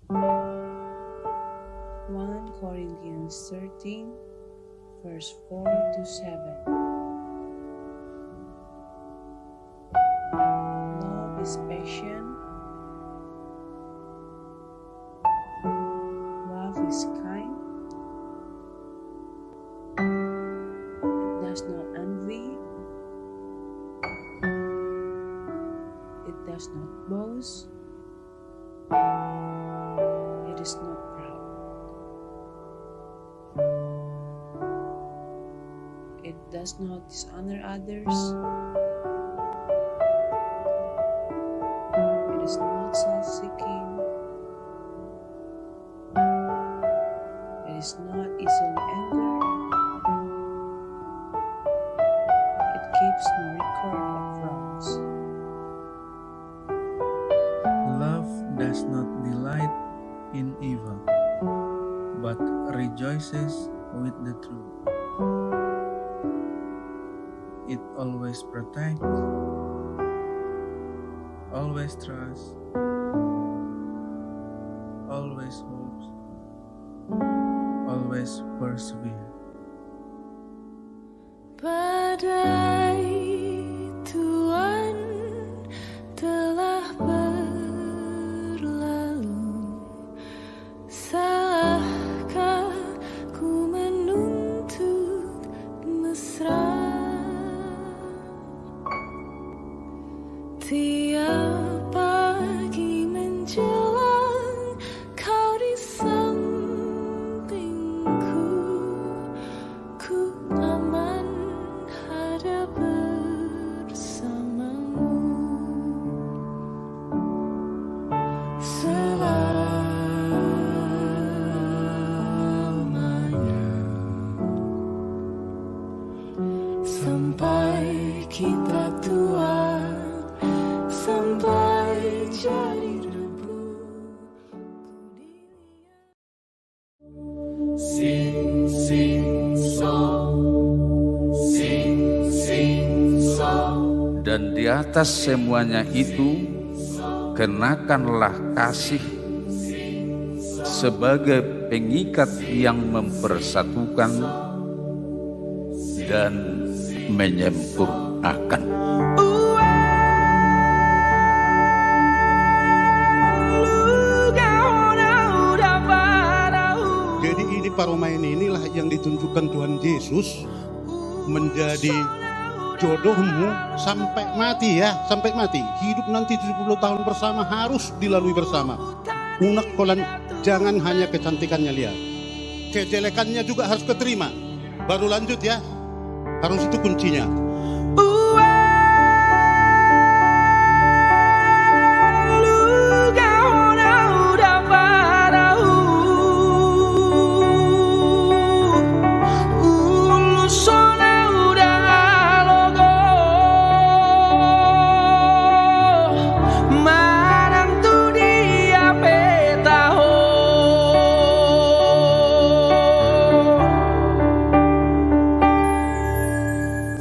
1 Corinthians 13, verse 4 to 7. Love is patient. Love is kind. It does not envy. It does not boast. It is not proud. It does not dishonor others. It is not self-seeking. It is not easily angered. It keeps no record of wrongs. Love does not delight in evil, but rejoices with the truth. It always protects, always trusts, always hopes, always perseveres. Badai Tuhan telah berlalu, salahkah ku menuntut mesra? Tiap pagi menjelang kau di sampingku, ku aman ada bersamamu selamanya, sampai kita tua, sampai jadi debu. Sing, sing, song. Sing, sing, song. Dan di atas semuanya itu, kenakanlah kasih sebagai pengikat yang mempersatukan dan menyempurnakan. Jadi ini Paromaini inilah yang ditunjukkan Tuhan Yesus menjadi jodohmu sampai mati ya, sampai mati. Hidup nanti 70 tahun bersama harus dilalui bersama. Unek kolan, jangan hanya kecantikannya lihat. Kejelekannya juga harus keterima. Baru lanjut ya. Harus itu kuncinya.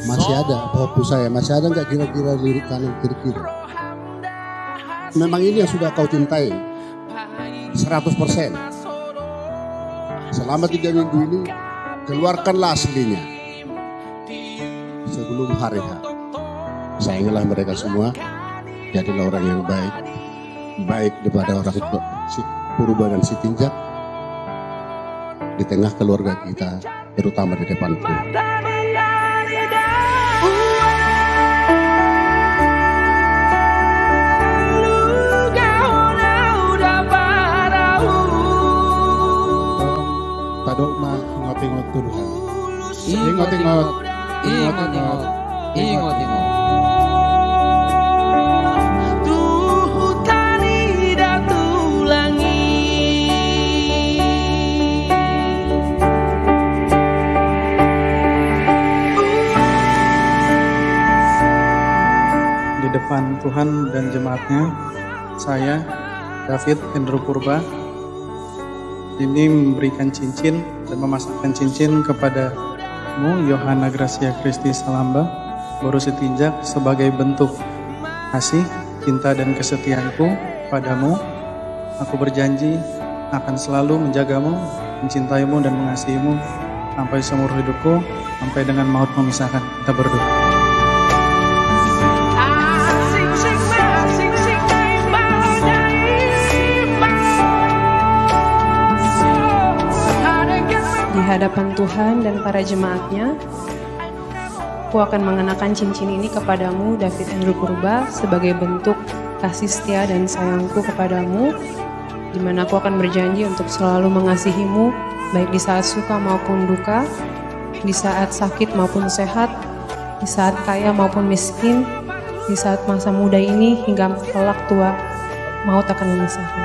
Masih ada, Bapak saya, masih ada nggak kira-kira lirik kanan kiri? Memang ini yang sudah kau cintai 100%. Selama 3 minggu ini, keluarkanlah aslinya sebelum hari H. Sayangilah mereka semua, jadilah orang yang baik, baik daripada orang si Purba dan si Tinjak di tengah keluarga kita, terutama di depanku. Tadok mah ingot-ingot Tuhan. Ingot-ingot. Di depan Tuhan dan jemaatnya, saya David Hendro Purba ini memberikan cincin dan memasangkan cincin kepadamu Yohana Gracia Christi Salamba Boru Sitinjak sebagai bentuk kasih, cinta dan kesetiaanku padamu. Aku berjanji akan selalu menjagamu, mencintaimu dan mengasihimu sampai seumur hidupku, sampai dengan maut memisahkan. Kita berdoa. Di hadapan Tuhan dan para jemaatnya, aku akan mengenakan cincin ini kepadamu, David Andrew Purba, sebagai bentuk kasih setia dan sayangku kepadamu, di mana aku akan berjanji untuk selalu mengasihimu, baik di saat suka maupun duka, di saat sakit maupun sehat, di saat kaya maupun miskin, di saat masa muda ini hingga kelak tua, maut akan memisahkan.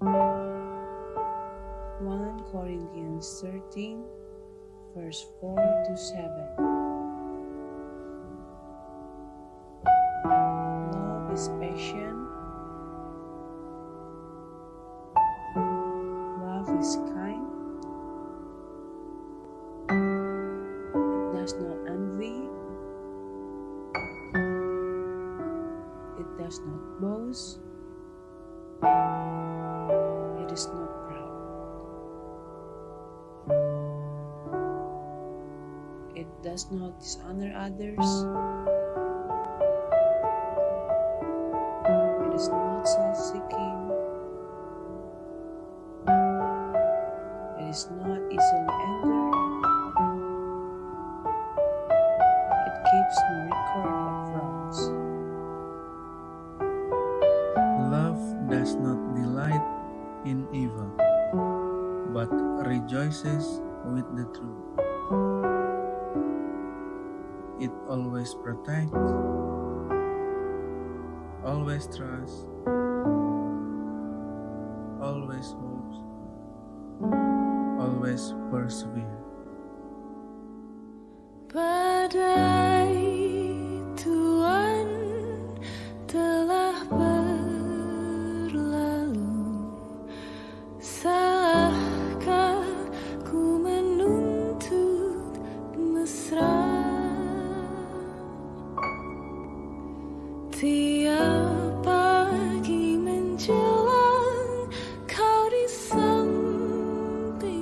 1 Corinthians 13, verse 4 to 7. Love is patient. Love is kind. It does not envy. It does not boast. It is not proud. It does not dishonor others. It is not self-seeking. It is not easily angered. It keeps no record of wrongs. Love does not delight in evil, but rejoices with the truth. It always protects, always trusts, always hopes, always perseveres. Badai Tuhan telah berlalu, salahkah ku menuntut mesra? Tiap pagi menjelang kau di sampingku,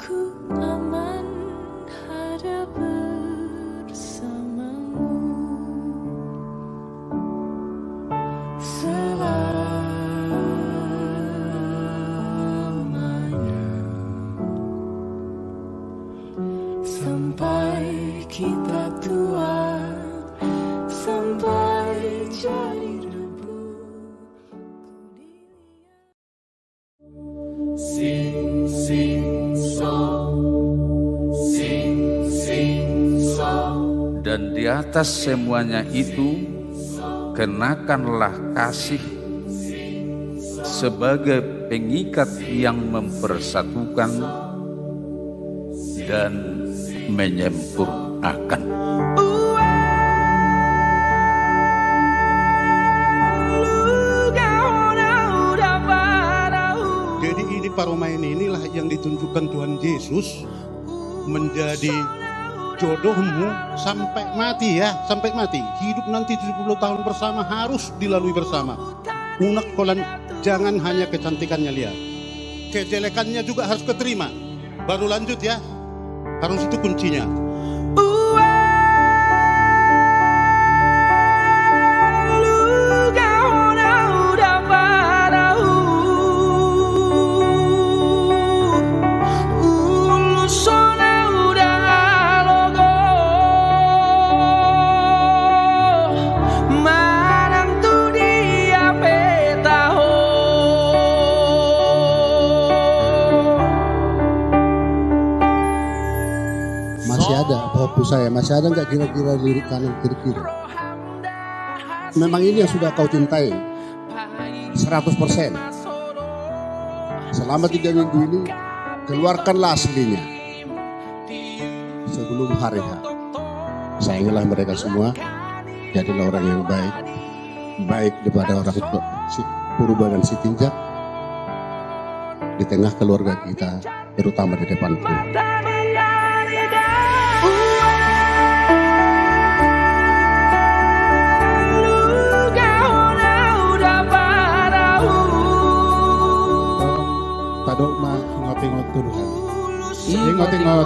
ku aman ada bersamamu selamanya, sampai kita tua, sampai jadi debu. Sing, sing, song. Sing, sing, song. Dan di atas semuanya itu, kenakanlah kasih sebagai pengikat yang mempersatukan dan menyempurnakan. Jadi ini Paromaini inilah yang ditunjukkan Tuhan Yesus menjadi jodohmu sampai mati ya, sampai mati. Hidup nanti 70 tahun bersama harus dilalui bersama. Unek kolan, jangan hanya kecantikannya lihat. Kejelekannya juga harus keterima. Baru lanjut ya. Harus itu kuncinya. Masih ada fokus saya, masih ada nggak kira-kira lirik kanan kiri-kiri? Memang ini yang sudah kau cintai 100%. Selama 3 minggu ini keluarkanlah aslinya sebelum hari H. Sayangilah mereka semua, jadilah orang yang baik, baik daripada orang Purba dan Sitinjak di tengah keluarga kita, terutama di depan Tuhan. Tadok mah ingot-ingot Tuhan. Ingot-ingot.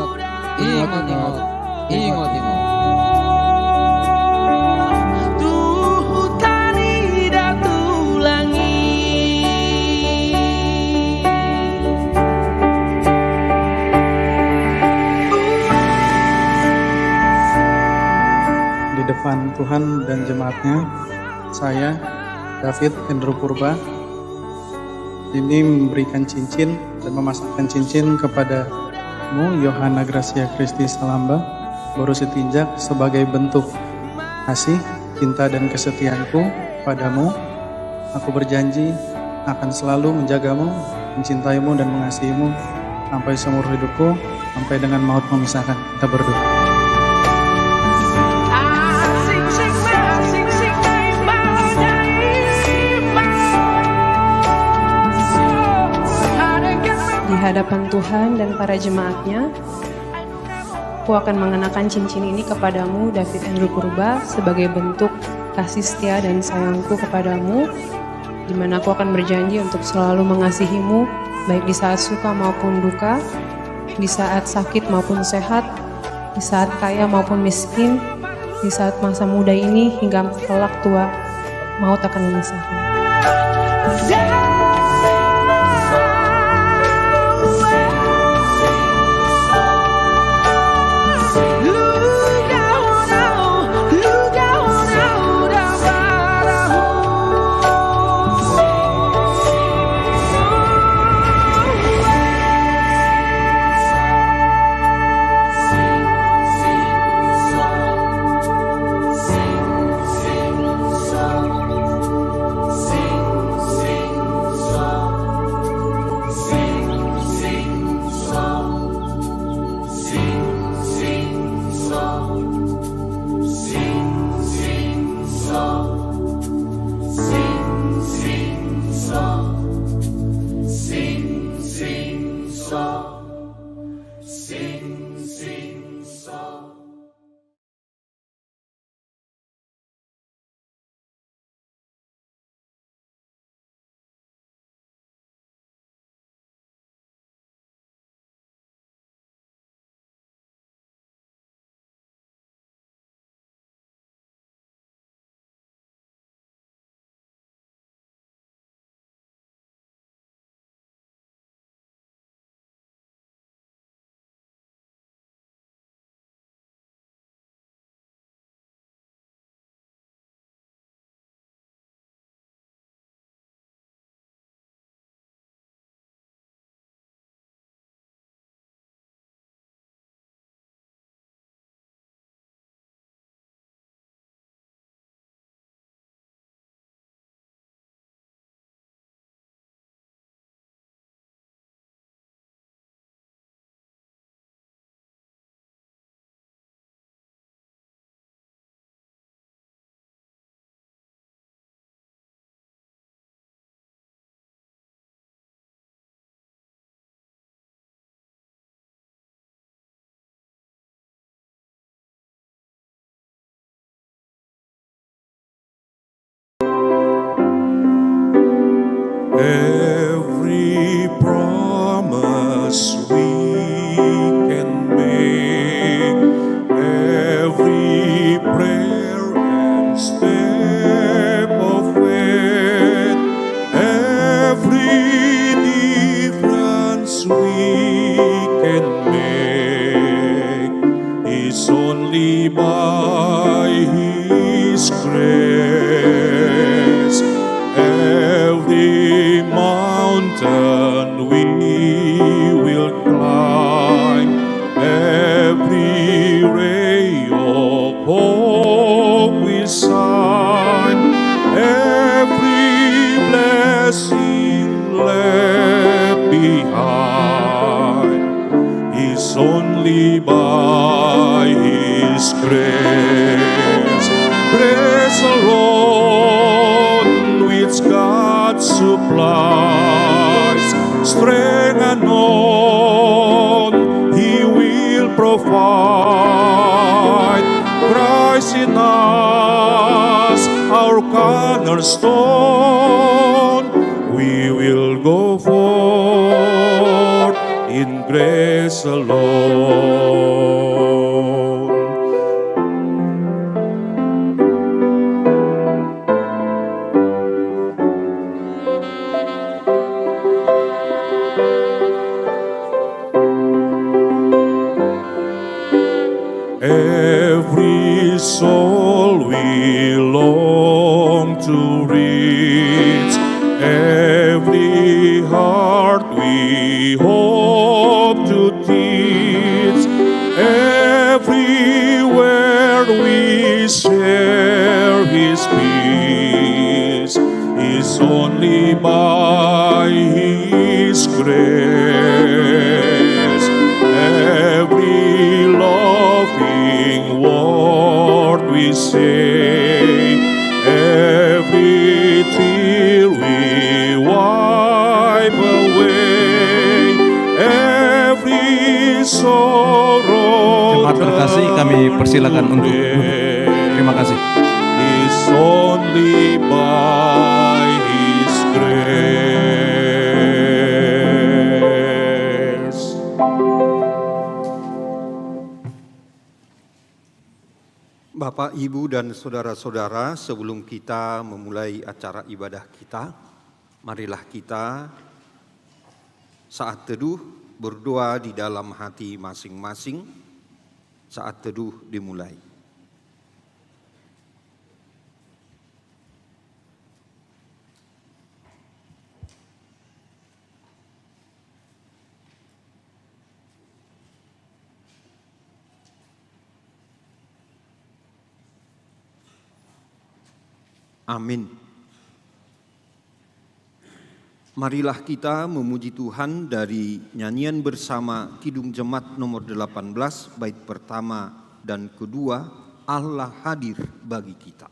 Di depan Tuhan dan jemaatnya, saya David Hendro Purba ini memberikan cincin dan memasangkan cincin kepadamu Yohana Gracia Christi Salamba Boru Sitinjak sebagai bentuk kasih, cinta dan kesetiaanku padamu. Aku berjanji akan selalu menjagamu, mencintaimu dan mengasihimu sampai seumur hidupku, sampai dengan maut memisahkan. Kita berdoa. Di hadapan Tuhan dan para jemaatnya, aku akan mengenakan cincin ini kepadamu, David Andrew Purba, sebagai bentuk kasih setia dan sayangku kepadamu, di mana aku akan berjanji untuk selalu mengasihimu, baik di saat suka maupun duka, di saat sakit maupun sehat, di saat kaya maupun miskin, di saat masa muda ini hingga kelak tua, maut akan memisahkan. Every promise we can make, every prayer and step of faith, every difference we can make is only by His grace. Every mountain we will climb, every ray of hope we shine, every blessing left behind is only by His grace. Praise the Lord, which God supplies, strength unknown He will provide. Christ in us, our cornerstone, we will go forth in grace alone. Every soul we long to reach, every heart we hope to teach, everywhere we share His peace is only by say, every tear we wipe away, every sorrow. Jemaat terkasih, kami persilakan untuk duduk. Terima kasih. Is only by His grace. Bapak, Ibu, dan saudara-saudara, sebelum kita memulai acara ibadah kita, marilah kita saat teduh berdoa di dalam hati masing-masing. Saat teduh dimulai. Amin. Marilah kita memuji Tuhan dari nyanyian bersama Kidung Jemaat nomor 18, bait pertama dan kedua, Allah hadir bagi kita.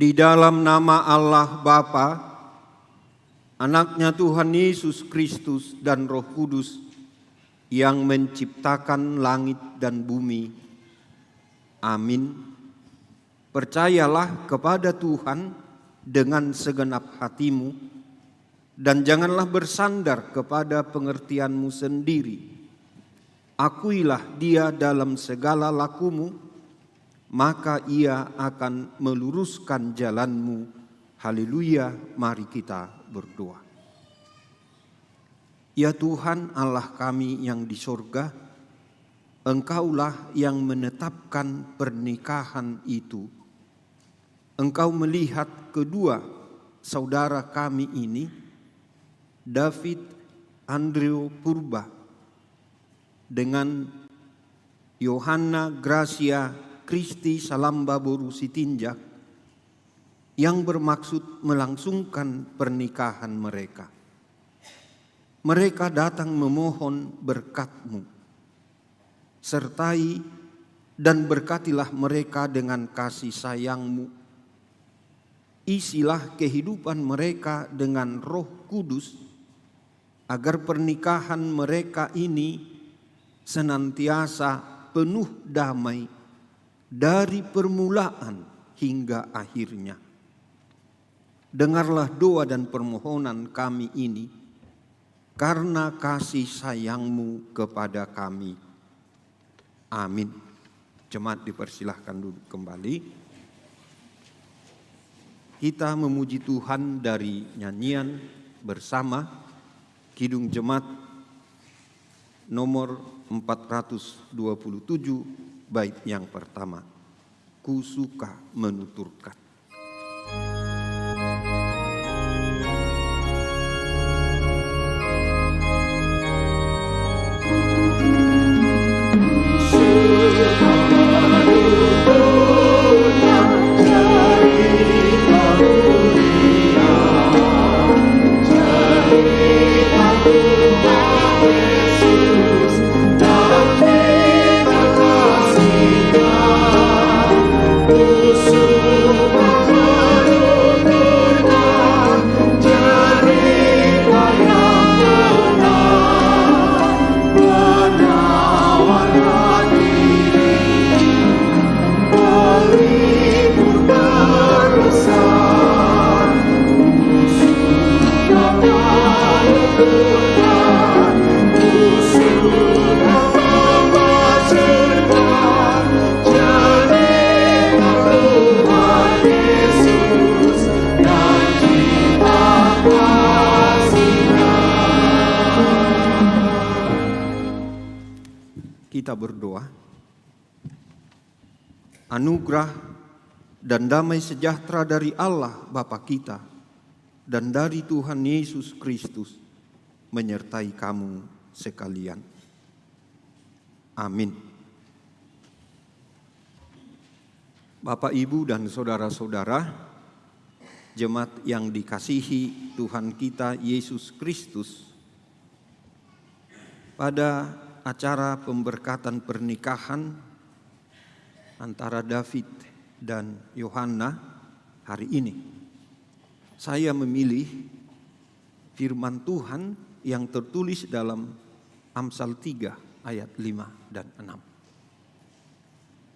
Di dalam nama Allah Bapa, Anaknya Tuhan Yesus Kristus dan Roh Kudus yang menciptakan langit dan bumi. Amin. Percayalah kepada Tuhan dengan segenap hatimu dan janganlah bersandar kepada pengertianmu sendiri. Akuilah Dia dalam segala lakumu, maka Ia akan meluruskan jalanmu. Haleluya, mari kita berdoa. Ya Tuhan Allah kami yang di sorga, Engkaulah yang menetapkan pernikahan itu. Engkau melihat kedua saudara kami ini, David Andrew Purba dengan Yohanna Gracia Kristi Salambaboru Sitinjak, yang bermaksud melangsungkan pernikahan mereka. Mereka datang memohon berkat-Mu. Sertai dan berkatilah mereka dengan kasih sayang-Mu. Isilah kehidupan mereka dengan Roh Kudus, agar pernikahan mereka ini senantiasa penuh damai dari permulaan hingga akhirnya. Dengarlah doa dan permohonan kami ini karena kasih sayang-Mu kepada kami. Amin. Jemaat dipersilahkan duduk kembali. Kita memuji Tuhan dari nyanyian bersama Kidung Jemaat nomor 427, bait yang pertama, Ku suka menuturkan. Kita berdoa. Anugerah dan damai sejahtera dari Allah Bapa kita dan dari Tuhan Yesus Kristus menyertai kamu sekalian. Amin. Bapak, Ibu, dan saudara-saudara, jemaat yang dikasihi Tuhan kita Yesus Kristus, pada acara pemberkatan pernikahan antara David dan Yohanna hari ini, saya memilih firman Tuhan yang tertulis dalam Amsal 3 ayat 5 dan 6.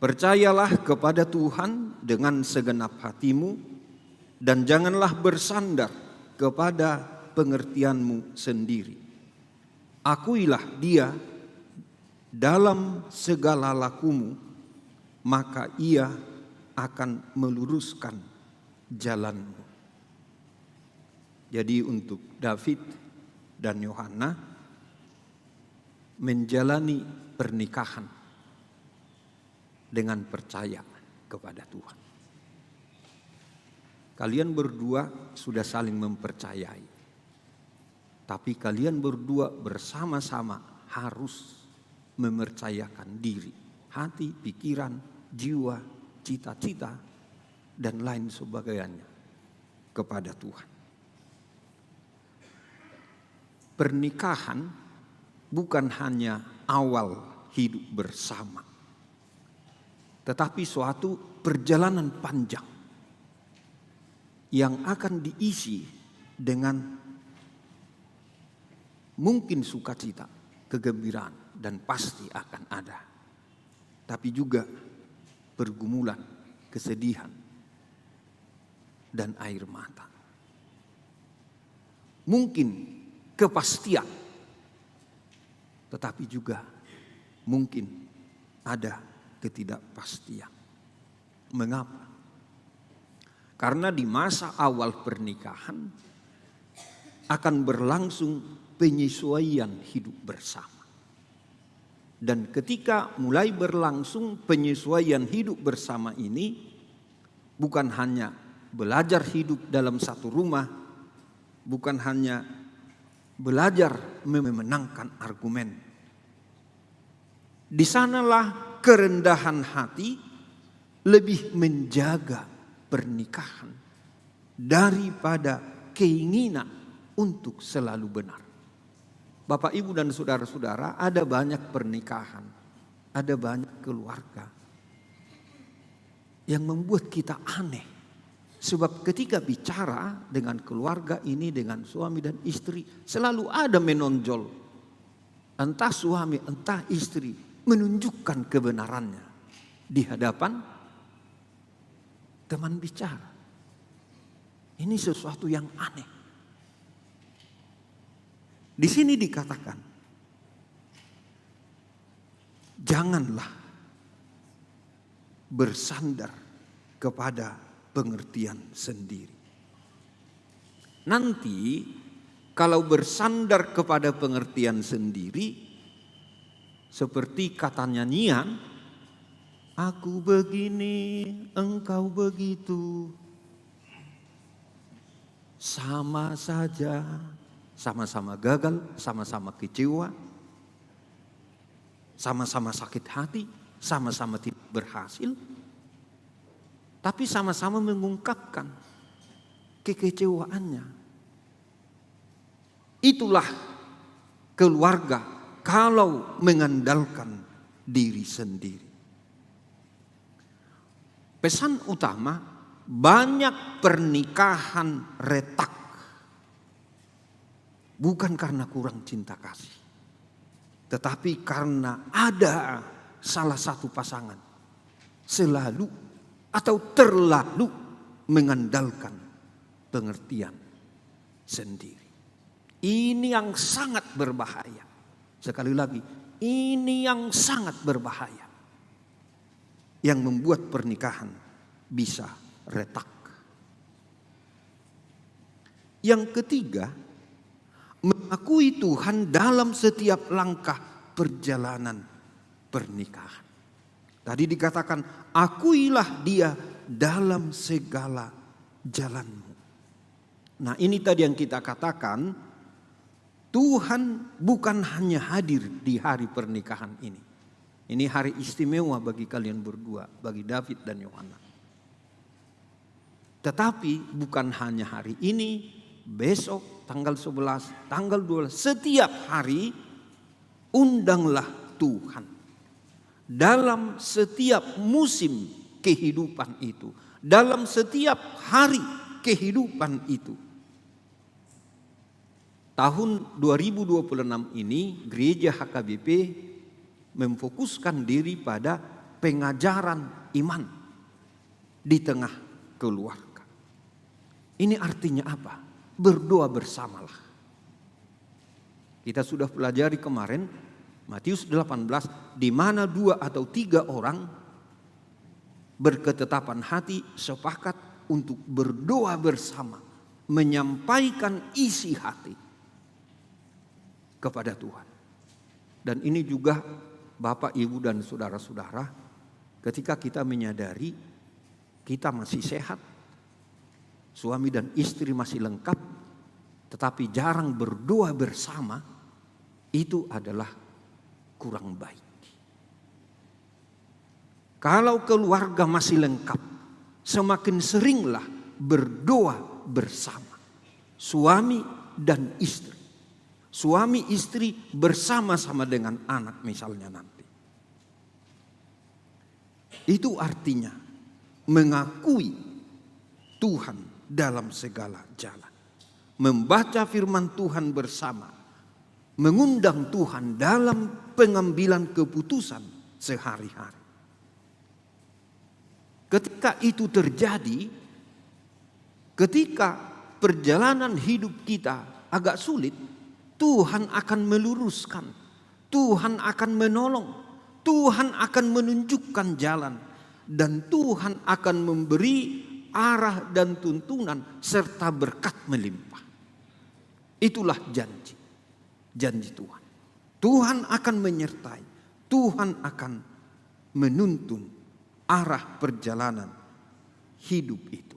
Percayalah kepada Tuhan dengan segenap hatimu dan janganlah bersandar kepada pengertianmu sendiri. Akuilah Dia dalam segala lakumu, maka Ia akan meluruskan jalanmu. Jadi untuk David dan Yohanna menjalani pernikahan dengan percaya kepada Tuhan. Kalian berdua sudah saling mempercayai, tapi kalian berdua bersama-sama harus mempercayakan diri, hati, pikiran, jiwa, cita-cita, dan lain sebagainya kepada Tuhan. Pernikahan bukan hanya awal hidup bersama, tetapi suatu perjalanan panjang yang akan diisi dengan mungkin sukacita, kegembiraan, dan pasti akan ada. Tapi juga pergumulan, kesedihan, dan air mata. Mungkin kepastian, tetapi juga mungkin ada ketidakpastian. Mengapa? Karena di masa awal pernikahan akan berlangsung penyesuaian hidup bersama. Dan ketika mulai berlangsung penyesuaian hidup bersama ini, bukan hanya belajar hidup dalam satu rumah, bukan hanya belajar memenangkan argumen. Di sanalah kerendahan hati lebih menjaga pernikahan daripada keinginan untuk selalu benar. Bapak, Ibu, dan saudara-saudara, ada banyak pernikahan, ada banyak keluarga yang membuat kita aneh. Sebab ketika bicara dengan keluarga ini, dengan suami dan istri, selalu ada menonjol. Entah suami, entah istri, menunjukkan kebenarannya di hadapan teman bicara. Ini sesuatu yang aneh. Di sini dikatakan, janganlah bersandar kepada pengertian sendiri. Nanti kalau bersandar kepada pengertian sendiri, seperti kata nyanyian, aku begini, engkau begitu, sama saja. Sama-sama gagal, sama-sama kecewa, sama-sama sakit hati, sama-sama tidak berhasil, tapi sama-sama mengungkapkan kekecewaannya. Itulah keluarga kalau mengandalkan diri sendiri. Pesan utama, banyak pernikahan retak. Bukan karena kurang cinta kasih, tetapi karena ada salah satu pasangan selalu atau terlalu mengandalkan pengertian sendiri. Ini yang sangat berbahaya. Sekali lagi, ini yang sangat berbahaya. Yang membuat pernikahan bisa retak. Yang ketiga, mengakui Tuhan dalam setiap langkah perjalanan pernikahan. Tadi dikatakan, akuilah Dia dalam segala jalanmu. Nah, ini tadi yang kita katakan, Tuhan bukan hanya hadir di hari pernikahan ini. Ini hari istimewa bagi kalian berdua, bagi David dan Yohana. Tetapi bukan hanya hari ini, besok tanggal 11, tanggal 12, setiap hari undanglah Tuhan. Dalam setiap musim kehidupan itu, dalam setiap hari kehidupan itu. Tahun 2026 ini gereja HKBP memfokuskan diri pada pengajaran iman di tengah keluarga. Ini artinya apa? Berdoa bersamalah. Kita sudah pelajari kemarin Matius 18, di mana 2 atau 3 orang berketetapan hati sepakat untuk berdoa bersama, menyampaikan isi hati kepada Tuhan. Dan ini juga Bapak, Ibu dan saudara-saudara, ketika kita menyadari kita masih sehat, suami dan istri masih lengkap, tetapi jarang berdoa bersama, itu adalah kurang baik. Kalau keluarga masih lengkap, semakin seringlah berdoa bersama. Suami dan istri. Suami istri bersama-sama dengan anak misalnya nanti. Itu artinya mengakui Tuhan dalam segala jalan. Membaca firman Tuhan bersama. Mengundang Tuhan dalam pengambilan keputusan sehari-hari. Ketika itu terjadi, ketika perjalanan hidup kita agak sulit, Tuhan akan meluruskan, Tuhan akan menolong, Tuhan akan menunjukkan jalan, dan Tuhan akan memberi arah dan tuntunan serta berkat melimpah. Itulah janji Tuhan. Tuhan akan menyertai, Tuhan akan menuntun arah perjalanan hidup itu.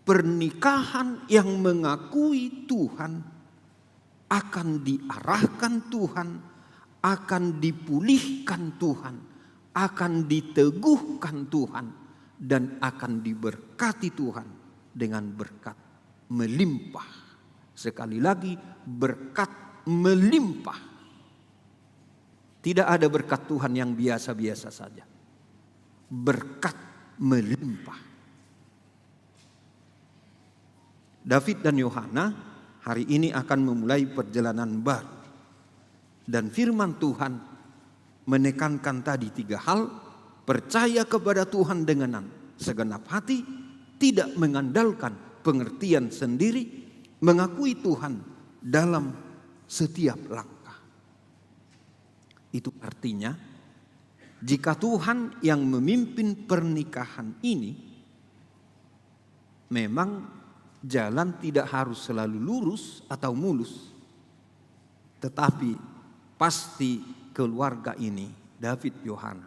Pernikahan yang mengakui Tuhan akan diarahkan Tuhan, akan dipulihkan Tuhan, akan diteguhkan Tuhan, dan akan diberkati Tuhan dengan berkat melimpah. Sekali lagi, berkat melimpah. Tidak ada berkat Tuhan yang biasa-biasa saja. Berkat melimpah. David dan Yohana hari ini akan memulai perjalanan baru. Dan firman Tuhan menekankan tadi 3 hal. Percaya kepada Tuhan dengan segenap hati. Tidak mengandalkan pengertian sendiri. Mengakui Tuhan dalam setiap langkah. Itu artinya jika Tuhan yang memimpin pernikahan ini, memang jalan tidak harus selalu lurus atau mulus. Tetapi pasti keluarga ini, David Yohana,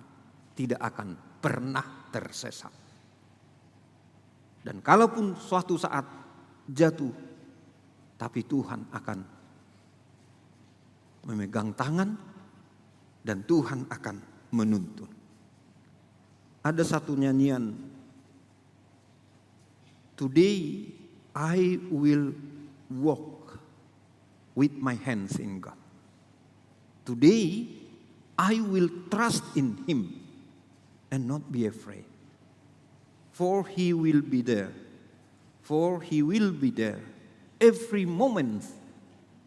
tidak akan pernah tersesat. Dan kalaupun suatu saat jatuh, tapi Tuhan akan memegang tangan dan Tuhan akan menuntun. Ada satu nyanyian, Today I will walk with my hands in God. Today I will trust in Him and not be afraid. For He will be there. For He will be there every moment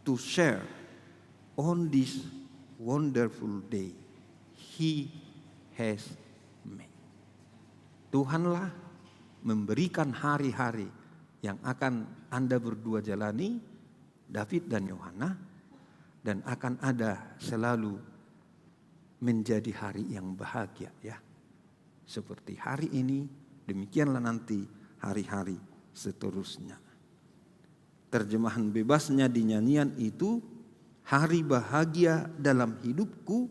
to share on this wonderful day He has made. Tuhanlah memberikan hari-hari yang akan Anda berdua jalani, David dan Yohana, dan akan ada selalu menjadi hari yang bahagia ya. Seperti hari ini, demikianlah nanti hari-hari seterusnya. Terjemahan bebasnya di nyanyian itu, hari bahagia dalam hidupku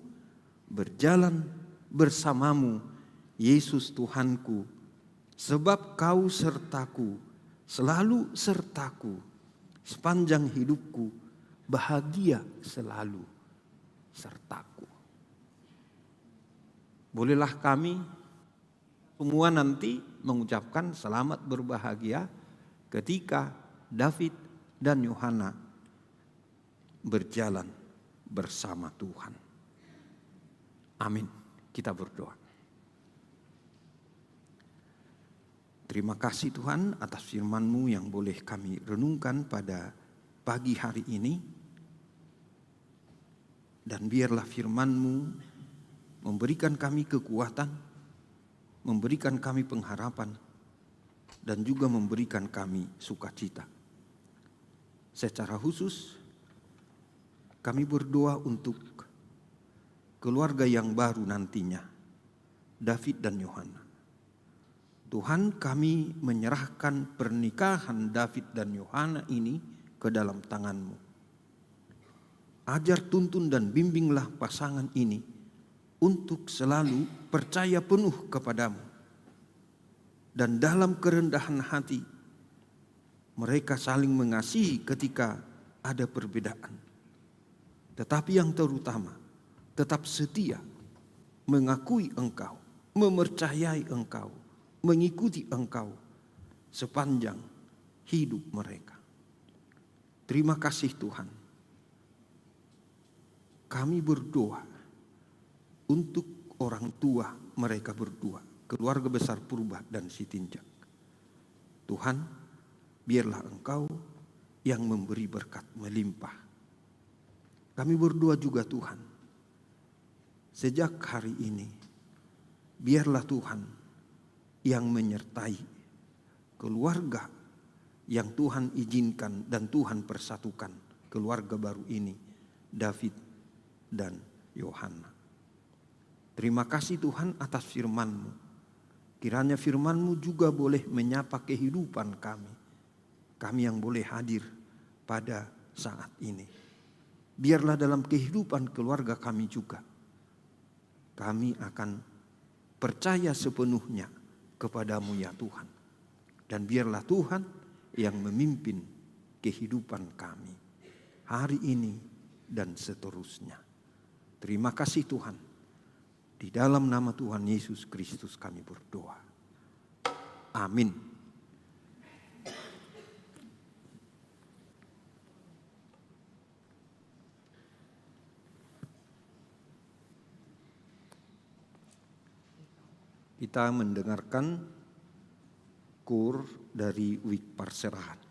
berjalan bersamamu, Yesus Tuhanku, sebab kau sertaku, selalu sertaku, sepanjang hidupku, bahagia selalu sertaku. Bolehlah kami semua nanti mengucapkan selamat berbahagia ketika David dan Yohana berjalan bersama Tuhan. Amin. Kita berdoa. Terima kasih Tuhan atas firman-Mu yang boleh kami renungkan pada pagi hari ini. Dan biarlah firman-Mu memberikan kami kekuatan, memberikan kami pengharapan, dan juga memberikan kami sukacita. Secara khusus, kami berdoa untuk keluarga yang baru nantinya, David dan Yohana. Tuhan, kami menyerahkan pernikahan David dan Yohana ini ke dalam tangan-Mu. Ajar, tuntun, dan bimbinglah pasangan ini untuk selalu percaya penuh kepadamu. Dan dalam kerendahan hati, mereka saling mengasihi ketika ada perbedaan. Tetapi yang terutama, tetap setia, mengakui Engkau, mempercayai Engkau, mengikuti Engkau sepanjang hidup mereka. Terima kasih Tuhan. Kami berdoa untuk orang tua mereka berdua, keluarga besar Purba dan Sitinjak. Tuhan, biarlah Engkau yang memberi berkat melimpah. Kami berdoa juga Tuhan, sejak hari ini, biarlah Tuhan yang menyertai keluarga yang Tuhan izinkan dan Tuhan persatukan, keluarga baru ini, David dan Yohana. Terima kasih Tuhan atas firman-Mu. Kiranya firman-Mu juga boleh menyapa kehidupan kami. Kami yang boleh hadir pada saat ini. Biarlah dalam kehidupan keluarga kami juga, kami akan percaya sepenuhnya kepadamu ya Tuhan. Dan biarlah Tuhan yang memimpin kehidupan kami hari ini dan seterusnya. Terima kasih Tuhan. Di dalam nama Tuhan Yesus Kristus kami berdoa. Amin. Kita mendengarkan kur dari Wik Parserahan.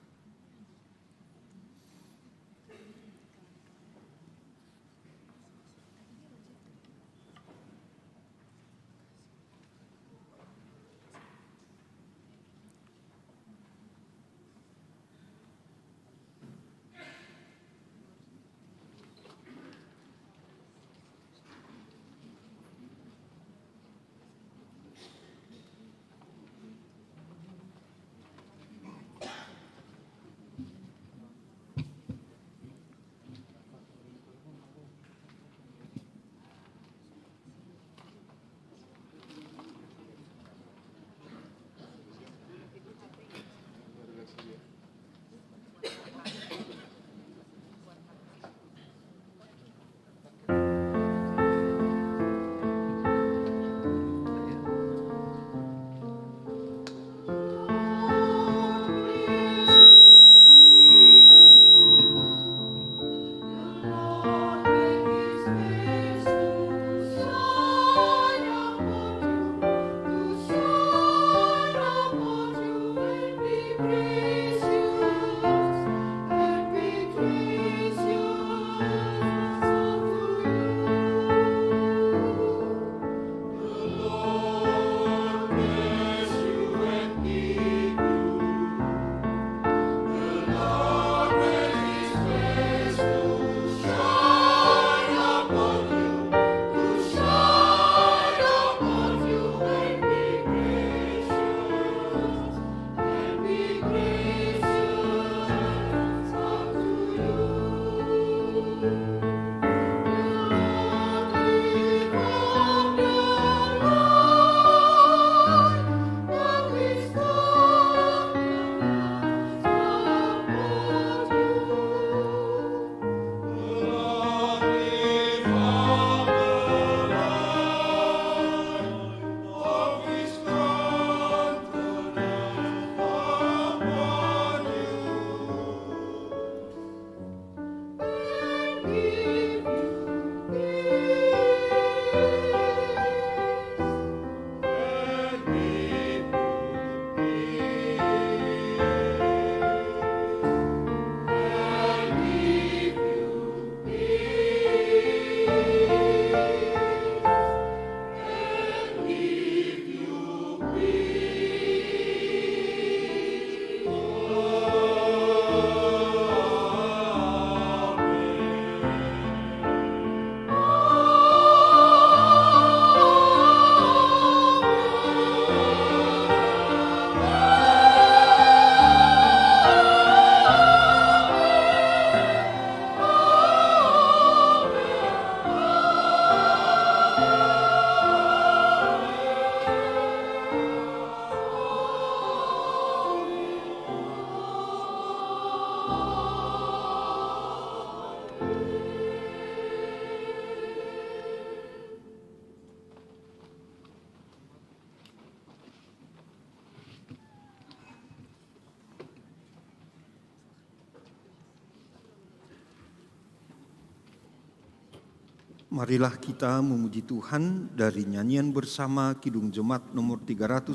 Marilah kita memuji Tuhan dari nyanyian bersama Kidung Jemaat nomor 392,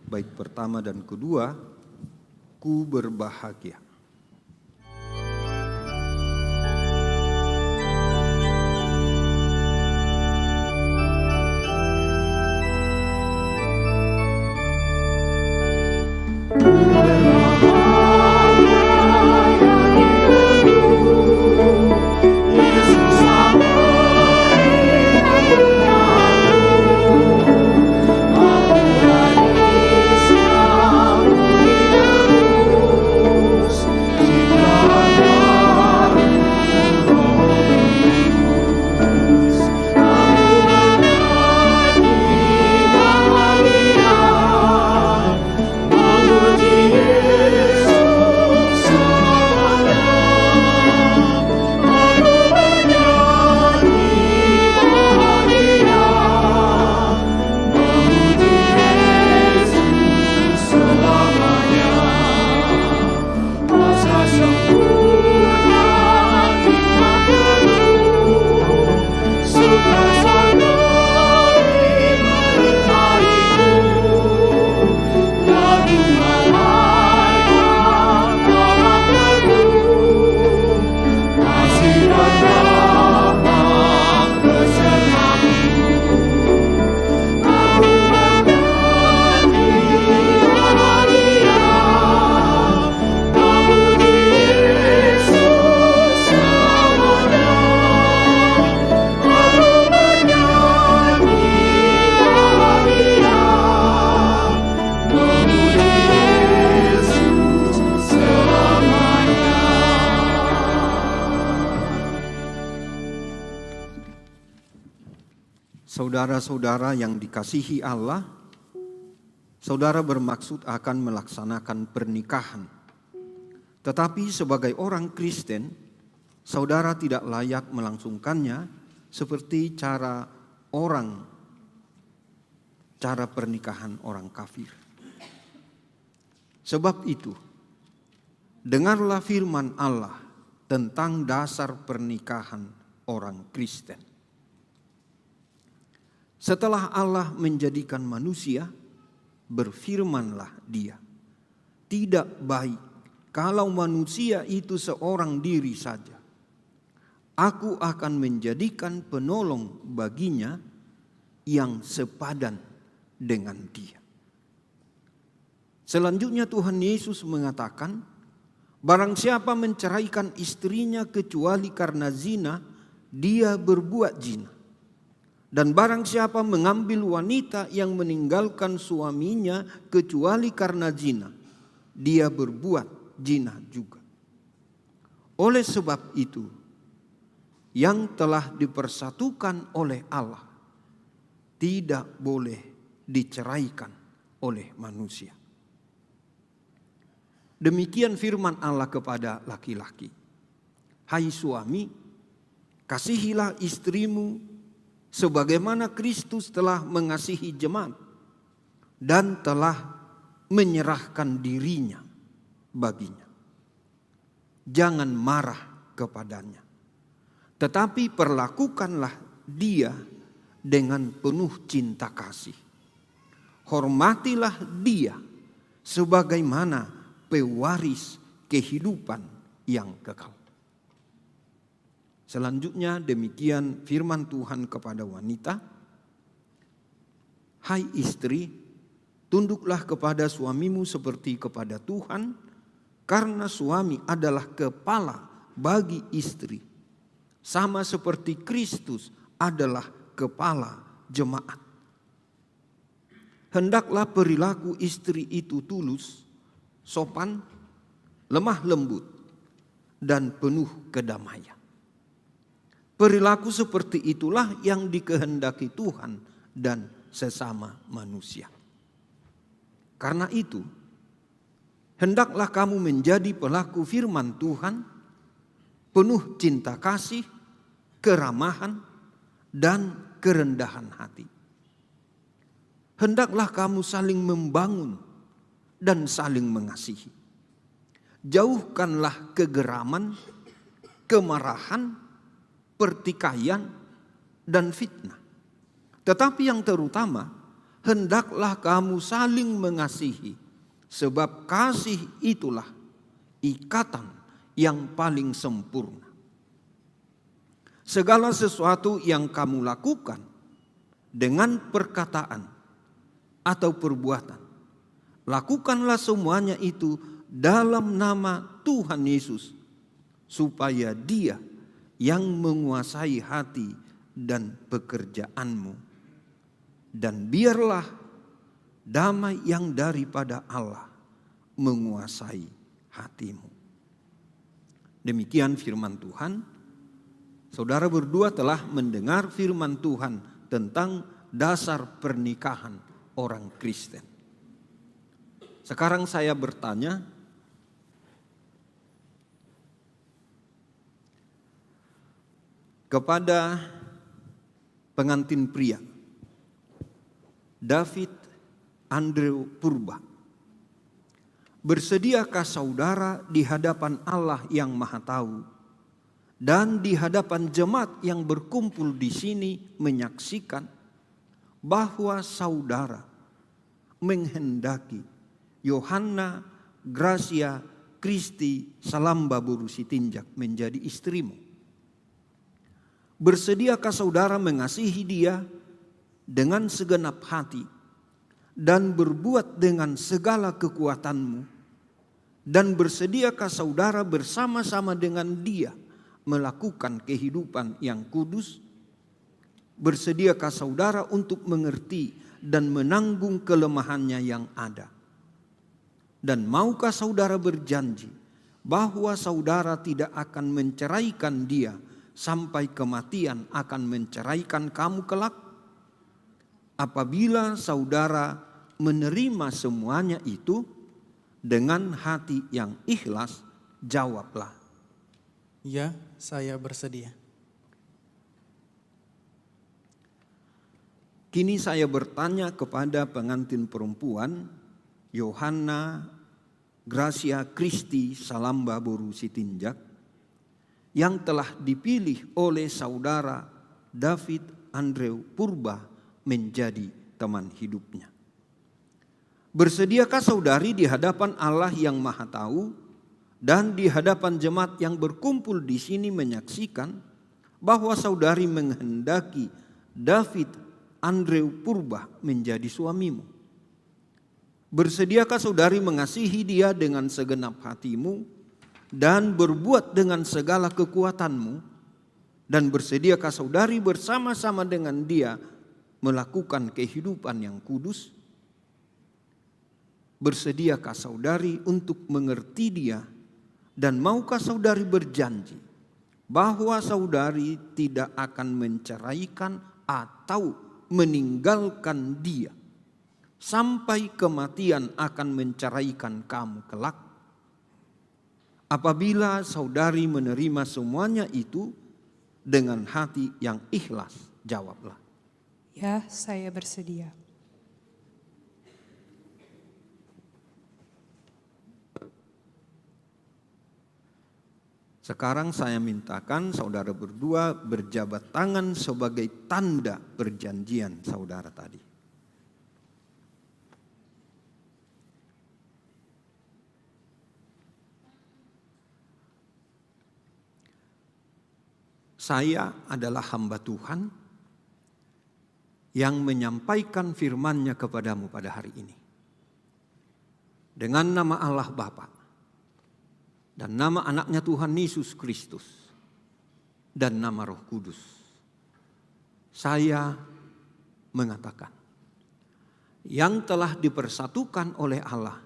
bait pertama dan kedua, Ku Berbahagia. Saudara-saudara yang dikasihi Allah, saudara bermaksud akan melaksanakan pernikahan. Tetapi sebagai orang Kristen, saudara tidak layak melangsungkannya seperti cara pernikahan orang kafir. Sebab itu, dengarlah firman Allah tentang dasar pernikahan orang Kristen. Setelah Allah menjadikan manusia, berfirmanlah Dia, tidak baik kalau manusia itu seorang diri saja. Aku akan menjadikan penolong baginya yang sepadan dengan dia. Selanjutnya Tuhan Yesus mengatakan, barang siapa menceraikan istrinya kecuali karena zina, dia berbuat zina. Dan barang siapa mengambil wanita yang meninggalkan suaminya kecuali karena zina, dia berbuat zina juga. Oleh sebab itu, yang telah dipersatukan oleh Allah tidak boleh diceraikan oleh manusia. Demikian firman Allah kepada laki-laki. Hai suami, kasihilah istrimu sebagaimana Kristus telah mengasihi jemaat dan telah menyerahkan dirinya baginya. Jangan marah kepadanya, tetapi perlakukanlah dia dengan penuh cinta kasih. Hormatilah dia sebagaimana pewaris kehidupan yang kekal. Selanjutnya demikian firman Tuhan kepada wanita. Hai istri, tunduklah kepada suamimu seperti kepada Tuhan, karena suami adalah kepala bagi istri, sama seperti Kristus adalah kepala jemaat. Hendaklah perilaku istri itu tulus, sopan, lemah lembut, dan penuh kedamaian. Perilaku seperti itulah yang dikehendaki Tuhan dan sesama manusia. Karena itu, hendaklah kamu menjadi pelaku firman Tuhan, penuh cinta kasih, keramahan, dan kerendahan hati. Hendaklah kamu saling membangun dan saling mengasihi. Jauhkanlah kegeraman, kemarahan, pertikaian, dan fitnah. Tetapi yang terutama, hendaklah kamu saling mengasihi, sebab kasih itulah ikatan yang paling sempurna. Segala sesuatu yang kamu lakukan dengan perkataan atau perbuatan, lakukanlah semuanya itu dalam nama Tuhan Yesus, supaya Dia yang menguasai hati dan pekerjaanmu. Dan biarlah damai yang daripada Allah menguasai hatimu. Demikian firman Tuhan. Saudara berdua telah mendengar firman Tuhan tentang dasar pernikahan orang Kristen. Sekarang saya bertanya, kepada pengantin pria, David Andrew Purba, bersediakah saudara di hadapan Allah yang Maha Tahu dan di hadapan jemaat yang berkumpul di sini menyaksikan bahwa saudara menghendaki Yohanna Gracia Christi Salamba Boru Sitinjak menjadi istrimu? Bersediakah saudara mengasihi dia dengan segenap hati dan berbuat dengan segala kekuatanmu? Dan bersediakah saudara bersama-sama dengan dia melakukan kehidupan yang kudus? Bersediakah saudara untuk mengerti dan menanggung kelemahannya yang ada? Dan maukah saudara berjanji bahwa saudara tidak akan menceraikan dia sampai kematian akan menceraikan kamu kelak? Apabila saudara menerima semuanya itu dengan hati yang ikhlas, jawablah, Ya, saya bersedia. Kini saya bertanya kepada pengantin perempuan Yohanna Gracia Christi Salamba Boru Sitinjak yang telah dipilih oleh saudara David Andrew Purba menjadi teman hidupnya. Bersediakah saudari di hadapan Allah yang Maha Tahu dan di hadapan jemaat yang berkumpul di sini menyaksikan bahwa saudari menghendaki David Andrew Purba menjadi suamimu? Bersediakah saudari mengasihi dia dengan segenap hatimu dan berbuat dengan segala kekuatanmu? Dan bersediakah saudari bersama-sama dengan dia melakukan kehidupan yang kudus? Bersediakah saudari untuk mengerti dia? Dan maukah saudari berjanji bahwa saudari tidak akan menceraikan atau meninggalkan dia sampai kematian akan menceraikan kamu kelak? Apabila saudari menerima semuanya itu dengan hati yang ikhlas, jawablah, Ya, saya bersedia. Sekarang saya mintakan saudara berdua berjabat tangan sebagai tanda perjanjian saudara tadi. Saya adalah hamba Tuhan yang menyampaikan firman-Nya kepadamu pada hari ini. Dengan nama Allah Bapa dan nama anaknya Tuhan Yesus Kristus dan nama Roh Kudus, saya mengatakan, yang telah dipersatukan oleh Allah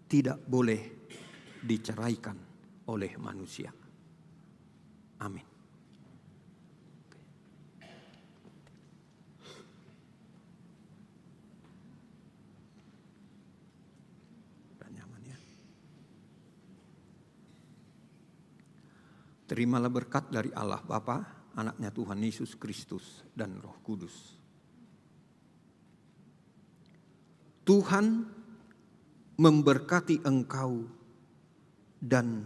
tidak boleh diceraikan oleh manusia. Amin. Terimalah berkat dari Allah Bapa, anaknya Tuhan Yesus Kristus dan Roh Kudus. Tuhan memberkati engkau dan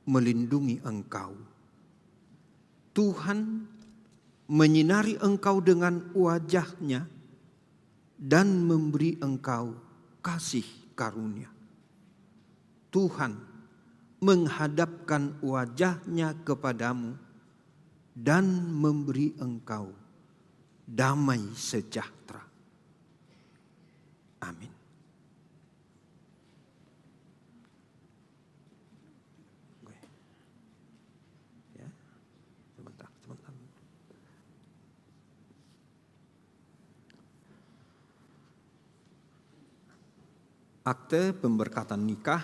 melindungi engkau. Tuhan menyinari engkau dengan wajah-Nya dan memberi engkau kasih karunia. Tuhan menghadapkan wajah-Nya kepadamu dan memberi engkau damai sejahtera. Amin. Ya, sebentar. Akte pemberkatan nikah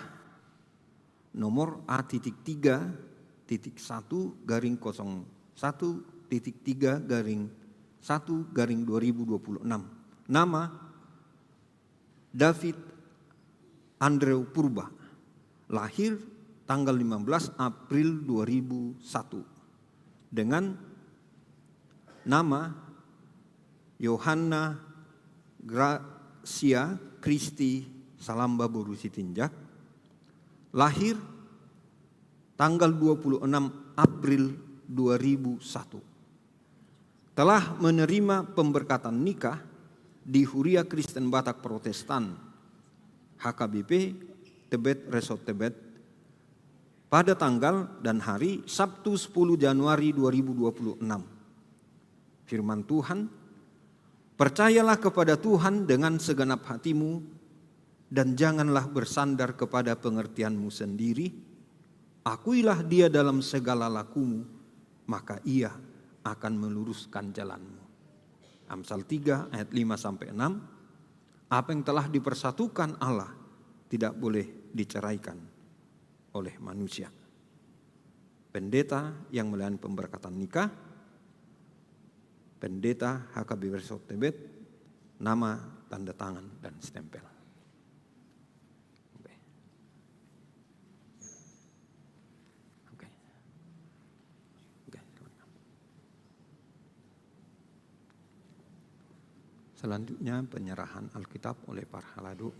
nomor A.3-01.1-3-1-2026. Nama David Andrew Purba. Lahir tanggal 15 April 2001. Dengan nama Yohanna Gracia Christi Salamba Boru Sitinjak. Lahir tanggal 26 April 2001. Telah menerima pemberkatan nikah di Huria Kristen Batak Protestan HKBP Tebet Resort Tebet pada tanggal dan hari Sabtu 10 Januari 2026. Firman Tuhan, percayalah kepada Tuhan dengan segenap hatimu dan janganlah bersandar kepada pengertianmu sendiri. Akuilah Dia dalam segala lakumu, maka Ia akan meluruskan jalanmu. Amsal 3 ayat 5-6. Apa yang telah dipersatukan Allah tidak boleh diceraikan oleh manusia. Pendeta yang melayani pemberkatan nikah, Pendeta HKB Resort Tebet, nama, tanda tangan, dan stempel. Selanjutnya penyerahan Alkitab oleh para haladu.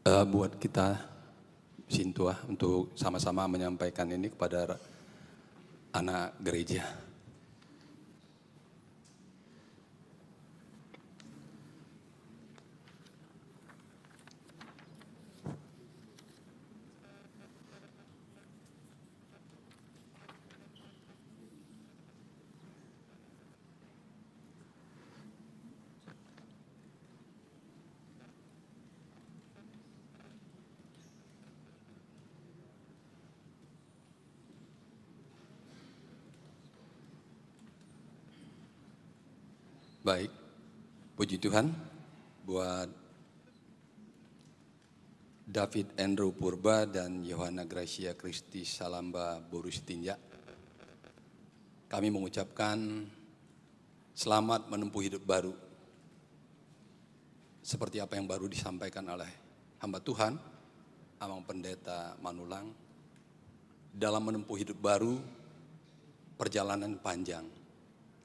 Buat kita Sintua untuk sama-sama menyampaikan ini kepada anak gereja. Baik, puji Tuhan buat David Andrew Purba dan Yohanna Gracia Christi Salamba Boru Sitinjak. Kami mengucapkan selamat menempuh hidup baru. Seperti apa yang baru disampaikan oleh hamba Tuhan, Amang Pendeta Manulang. Dalam menempuh hidup baru, perjalanan panjang.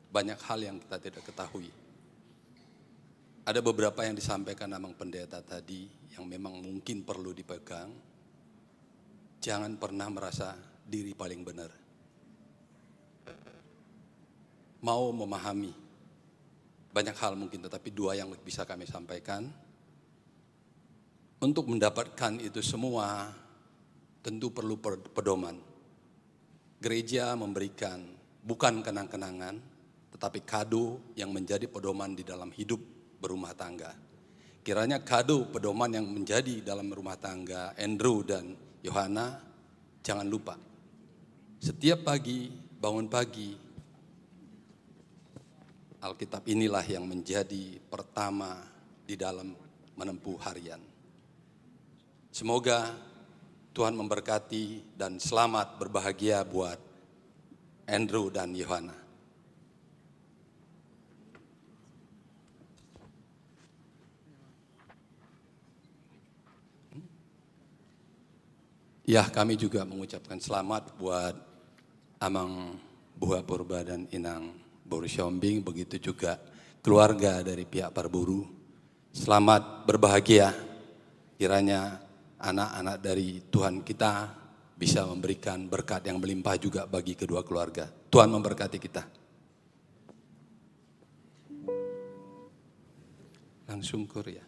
Banyak hal yang kita tidak ketahui. Ada beberapa yang disampaikan Amang Pendeta tadi yang memang mungkin perlu dipegang. Jangan pernah merasa diri paling benar. Mau memahami banyak hal mungkin, tetapi dua yang bisa kami sampaikan. Untuk mendapatkan itu semua tentu perlu pedoman. Gereja memberikan bukan kenang-kenangan, tetapi kado yang menjadi pedoman di dalam hidup berumah tangga. Kiranya kado pedoman yang menjadi dalam rumah tangga Andrew dan Yohanna, jangan lupa. Setiap pagi, bangun pagi, Alkitab inilah yang menjadi pertama di dalam menempuh harian. Semoga Tuhan memberkati dan selamat berbahagia buat Andrew dan Yohanna. Ya, kami juga mengucapkan selamat buat Amang Buha Purba dan Inang Boru Siombing, begitu juga keluarga dari pihak para buruh. Selamat berbahagia, kiranya anak-anak dari Tuhan kita bisa memberikan berkat yang melimpah juga bagi kedua keluarga. Tuhan memberkati kita. Langsung ya.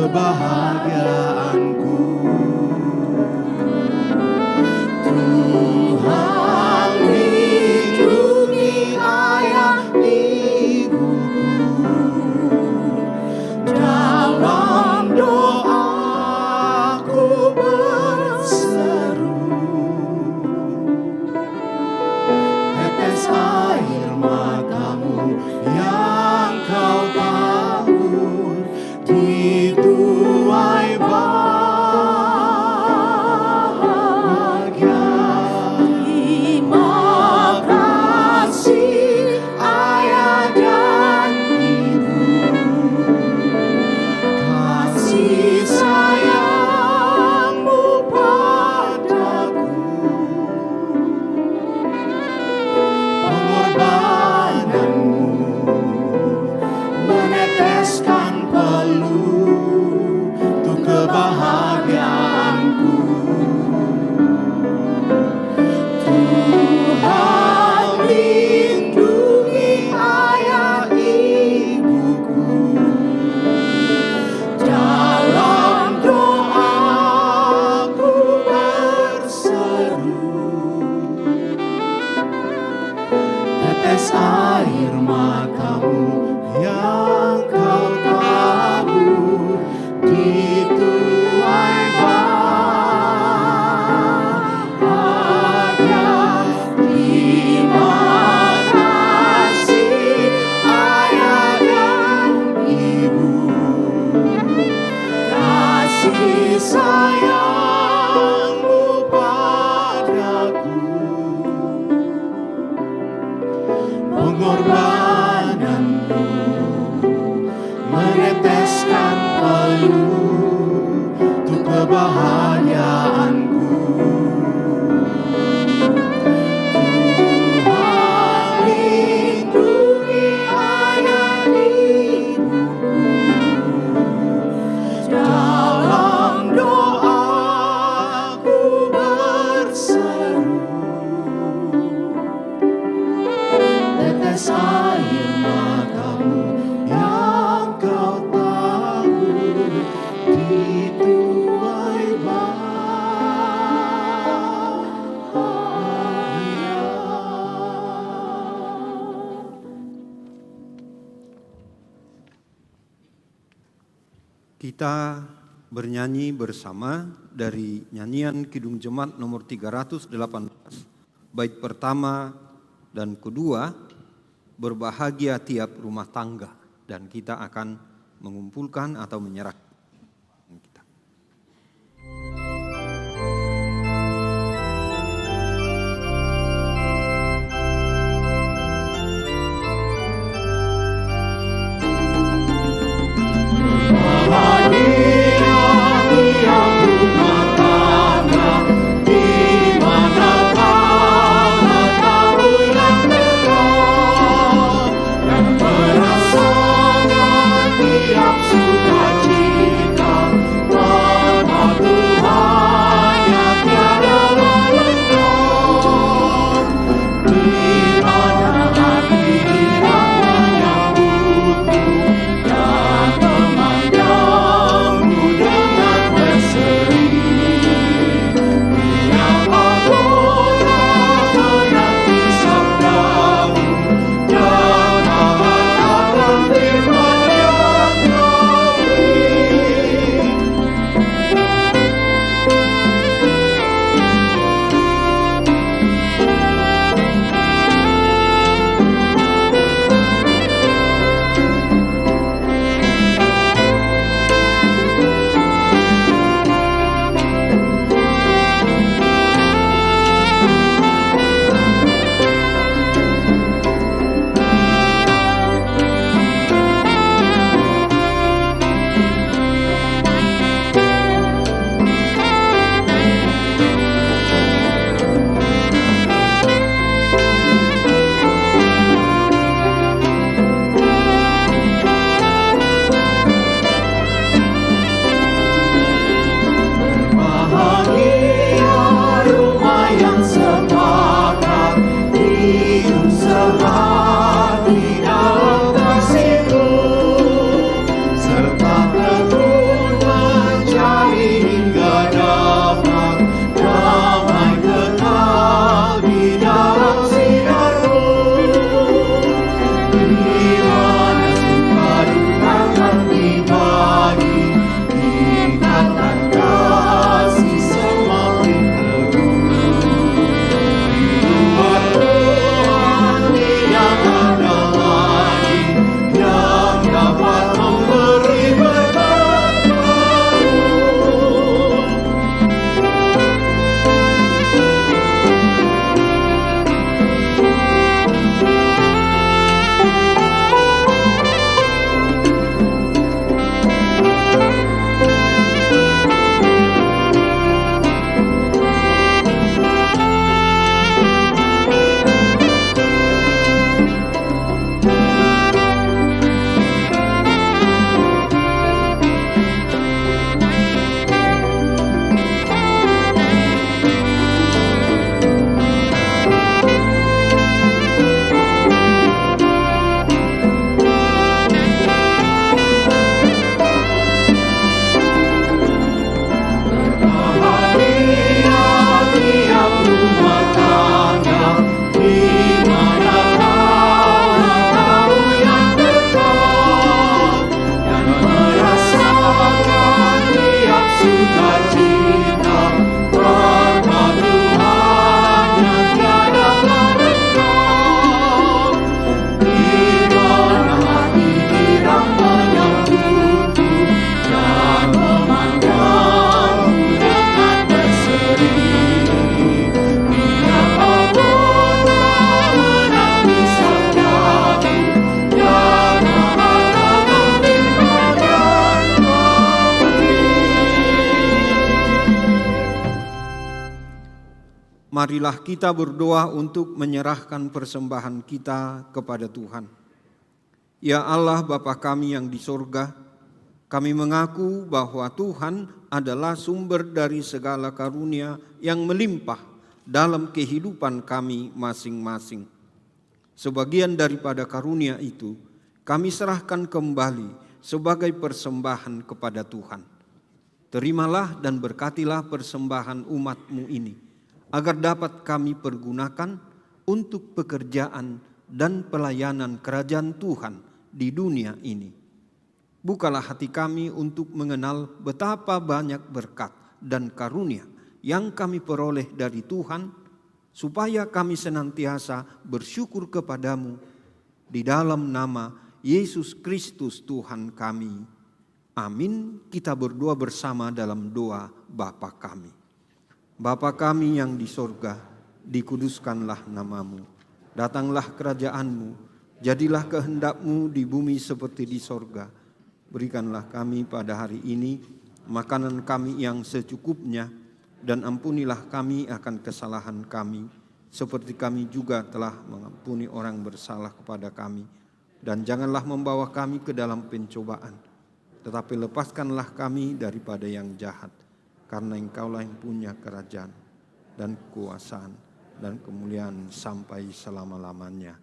kebahagiaanku. Tuhan lindungi ayah ibuku, dalam doaku berseru. Tetes air matamu yang kau tabur di tuai bahagia. Terima kasih ayah dan ibu, kasih sayangmu padaku, pengorbananmu meneteskan peluh untuk kebahagiaanku. Tuhan lindungi ayah ibuku, dalam doaku berseru. Tetes air matamu yang kau tabur di tuai bahagia. Terima kasih ayah dan ibu, kasih sayangmu padaku, pengorbananmu meneteskan peluh untuk kebahagiaanku. Tuhan lindungi ayah ibuku, dalam doaku berseru. Tetes air matamu yang kau tabur di tuai bahagia. Kita bernyanyi bersama dari nyanyian Kidung Jemaat nomor 318, bait pertama dan kedua, berbahagia tiap rumah tangga, dan kita akan mengumpulkan atau menyerahkan kita. Bahagia tiap rumah tangga, di mana kala tahu yang terang, dan merasakan tiap sukacita marilah kita berdoa untuk menyerahkan persembahan kita kepada Tuhan. Ya Allah Bapa kami yang di sorga, kami mengaku bahwa Tuhan adalah sumber dari segala karunia yang melimpah dalam kehidupan kami masing-masing. Sebagian daripada karunia itu kami serahkan kembali sebagai persembahan kepada Tuhan. Terimalah dan berkatilah persembahan umat-Mu ini, agar dapat kami pergunakan untuk pekerjaan dan pelayanan kerajaan Tuhan di dunia ini. Bukalah hati kami untuk mengenal betapa banyak berkat dan karunia yang kami peroleh dari Tuhan, supaya kami senantiasa bersyukur kepadamu di dalam nama Yesus Kristus Tuhan kami. Amin. Kita berdoa bersama dalam doa Bapa kami. Bapa kami yang di sorga, dikuduskanlah namamu. Datanglah kerajaanmu, jadilah kehendak-Mu di bumi seperti di sorga. Berikanlah kami pada hari ini makanan kami yang secukupnya, dan ampunilah kami akan kesalahan kami, seperti kami juga telah mengampuni orang bersalah kepada kami. Dan janganlah membawa kami ke dalam pencobaan, tetapi lepaskanlah kami daripada yang jahat. Karena Engkaulah yang punya kerajaan dan kekuasaan dan kemuliaan sampai selama-lamanya.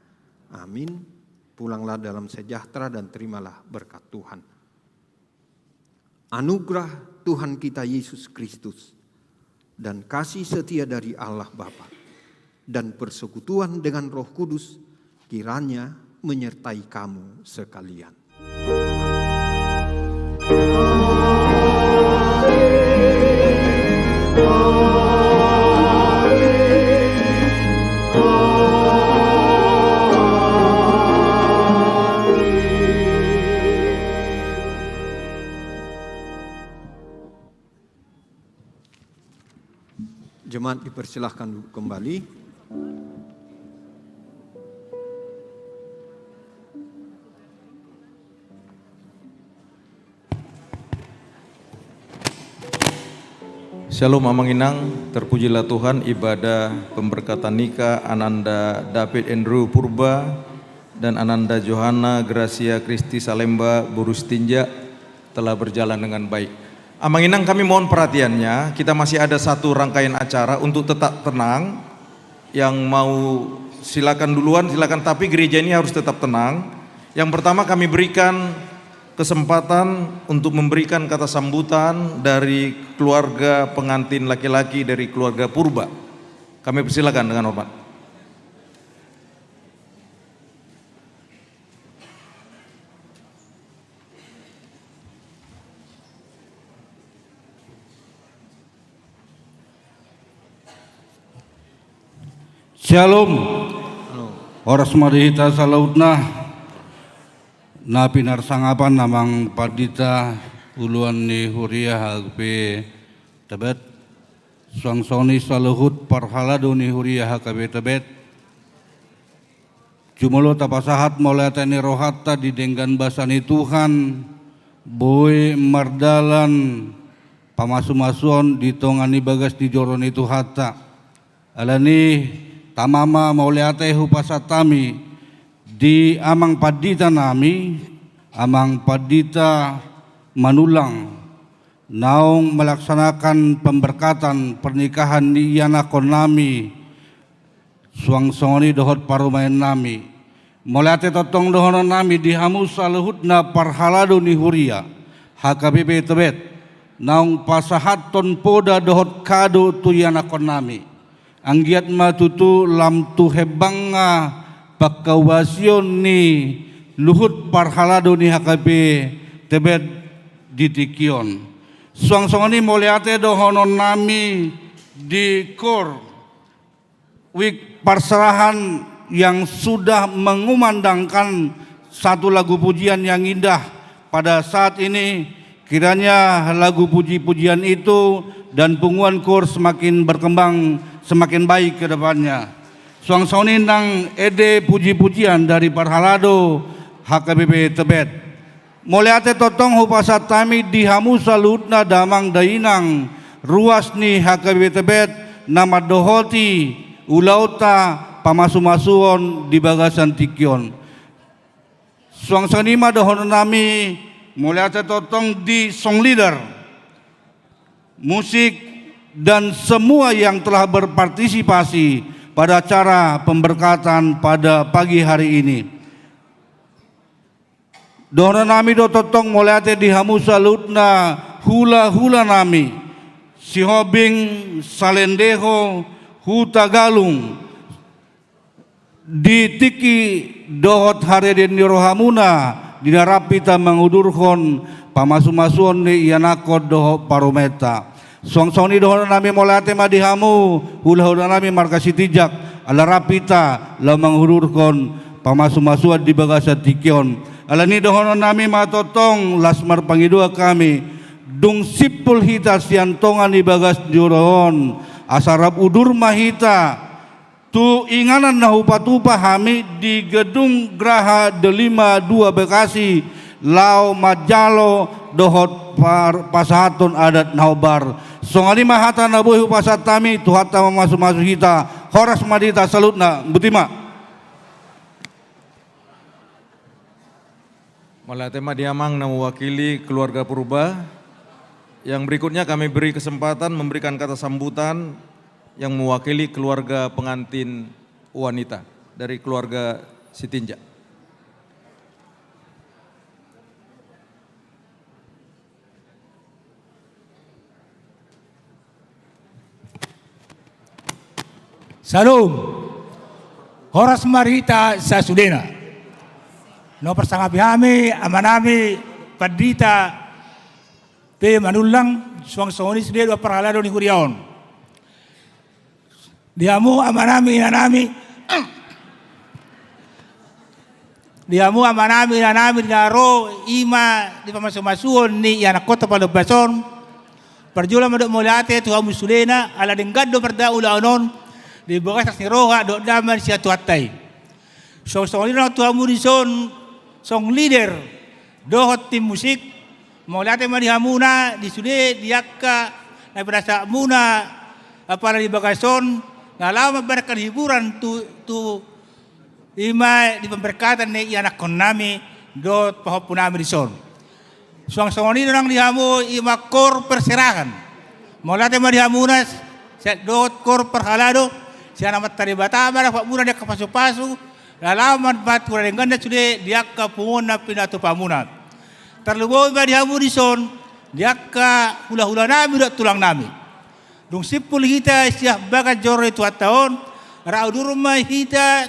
Amin. Pulanglah dalam sejahtera dan terimalah berkat Tuhan. Anugerah Tuhan kita Yesus Kristus dan kasih setia dari Allah Bapa dan persekutuan dengan Roh Kudus kiranya menyertai kamu sekalian. Jemaat dipersilahkan duduk kembali. Shalom Amanginang, terpujilah Tuhan. Ibadah pemberkatan nikah Ananda David Andrew Purba dan Ananda Johanna Gracia Kristi Salemba Burustinja telah berjalan dengan baik. Amanginang, kami mohon perhatiannya, kita masih ada satu rangkaian acara untuk tetap tenang. Yang mau silakan duluan, silakan, tapi gereja ini harus tetap tenang. Yang pertama kami berikan kesempatan untuk memberikan kata sambutan dari keluarga pengantin laki-laki dari keluarga Purba. Kami persilakan dengan hormat. Shalom. Oras marihita sa lautna na pinarsangapan namang padita uluan ni Huria hagpe Tebet suangsoni sa luhut parhalado ni Huria hagpe Tebet jumulo tapasahat moleta ni rohata di denggan basani Tuhan boy mardalan pamasumasuan di tongani bagas di joroni Tuhata alani tamama mauliate hupasatami di amang padita nami, amang padita manulang, naung melaksanakan pemberkatan pernikahan ni yanakon nami, suangsoni dohot parumayan nami. Mauliate totong dohonon nami di hamus saluhutna parhalado ni Huria, HKBP Tebet, naung pasahat ton poda dohot kado tu yanakon nami. Anggiat matutu lam tu hebanga pakawasion ni luhut parhalado ni HKP Tebet ditikion. Suang-suangani moliate dohonon nami di kor wik perserahan yang sudah mengumandangkan satu lagu pujian yang indah pada saat ini. Kiranya lagu puji-pujian itu dan punguan kor semakin berkembang, semakin baik ke depannya. Suang-suangani nang ede puji-pujian dari Parhalado HKBP Tebet. Moliate totong hupasat kami di hamusa lutna damang dainang ruas ni HKBP Tebet nama dohoti ulauta pamasu-masuon di bagasan tikion. Suang sanima dohon nami mulai totong di song leader, musik dan semua yang telah berpartisipasi pada acara pemberkatan pada pagi hari ini. Dohon nami do totong mulai dihamu salutna hula-hula nami, si hobing salendeho huta galung, di tiki dohot hari den rohamuna dinarapita mengudurhon pamasu-masuon ni ianakod doho parometa. Suang-suang ni dohon nami molate madihamu hula-hula nami markasi tijak ala rapita la mengudurhon pamasu-masuan di bagasa tikion. Ala ni dohon nami matotong lasmar pangidua kami dung sipul hita siantongan di bagas jurohon asarap udur mahita tu inganan na upatupa hami di gedung Graha Delima 2 Bekasi lau majalo dohot pasahaton adat naubar songali mahata na buhi pasatami tuhata mamasu-masu hita horas madita salutna butima. Malatema Diamang na mewakili keluarga Purba. Yang berikutnya kami beri kesempatan memberikan kata sambutan yang mewakili keluarga pengantin wanita dari keluarga Sitinja. Salam, horas marita sa Sudena. No persangapi kami, amanami, padita, pe manulang, suang soni sudah dua peralado ni kuriaon. Diamu amanami inanami, diamu amanami inanami naro ima di pamasu-masuon ni anak kota Palabason. Perjulang madok molate tuha musulena ala denggado perdaula onon di bagas ni roha dok daman siya tuatay. So na tuha murison song leader dohot tim musik molate madihamuna di sude diakka na berasa muna apalagi di bagason ngalaman barakan hiburan tu ima di pemberkatan ni anak konami dot pahopunami di son. Suang-suang ini orang dihamu ima kor perserahan. Molate madihamunas dot kor perhalado siya namat taribata bara pak muna dia kapasu-pasu lalaman bat kurang ganda sude diakka pumuna pinatu pamuna. Terlebih madihamu di son diakka hula-hula nami dot tulang nami. Dung sipul kita siya bagat jore tu tahun raudur rumah kita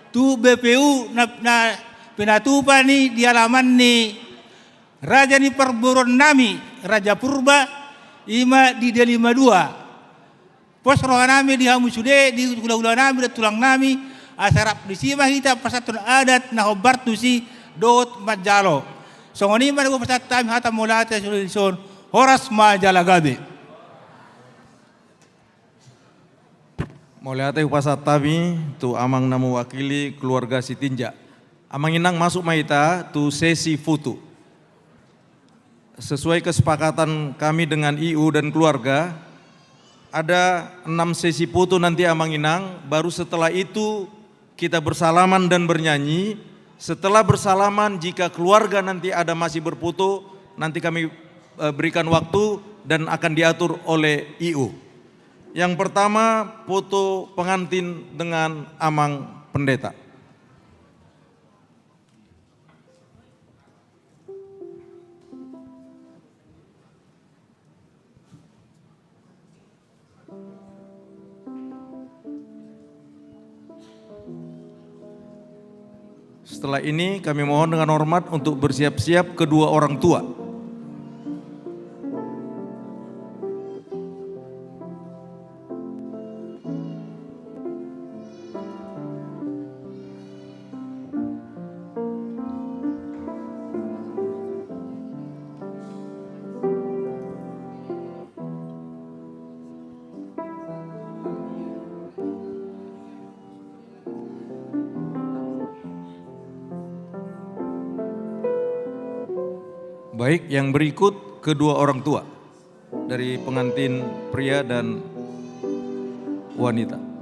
tu BPU na pinatupa ni di halaman ni Raja ni perburuan nami Raja Purba ima di Delima 2 pos roha nami di hamu sude di hula-hula nami dan tulang nami asarap di sima kita pasatun adat na hobar tu si dot majalo songoni mana gua pasat time hata mulata sulison horas majala gabe. Mulai ate upasat tami tu amang na mewakili keluarga Sitinja. Amang inang masuk maita tu sesi foto. Sesuai kesepakatan kami dengan IU dan keluarga, ada 6 sesi foto nanti amang inang, baru setelah itu kita bersalaman dan bernyanyi. Setelah bersalaman jika keluarga nanti ada masih berfoto, nanti kami berikan waktu dan akan diatur oleh IU. Yang pertama foto pengantin dengan amang pendeta. Setelah ini kami mohon dengan hormat untuk bersiap-siap kedua orang tua. Baik, yang berikut kedua orang tua dari pengantin pria dan wanita.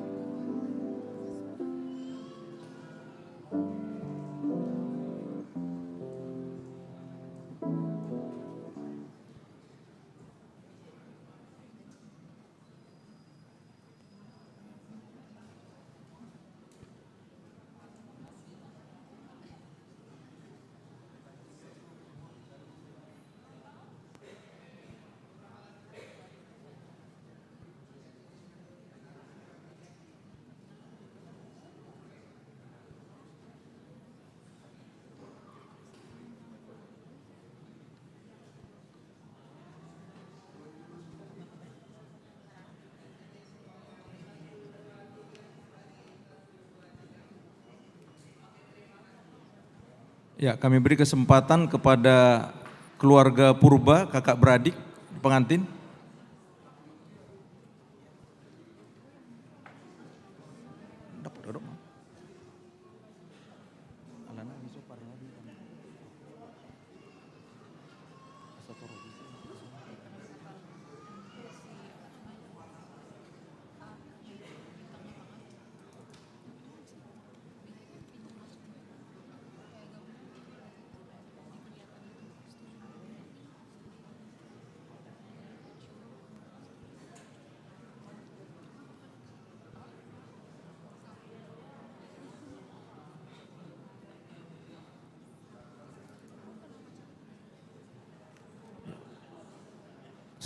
Ya, kami beri kesempatan kepada keluarga Purba, kakak beradik, pengantin.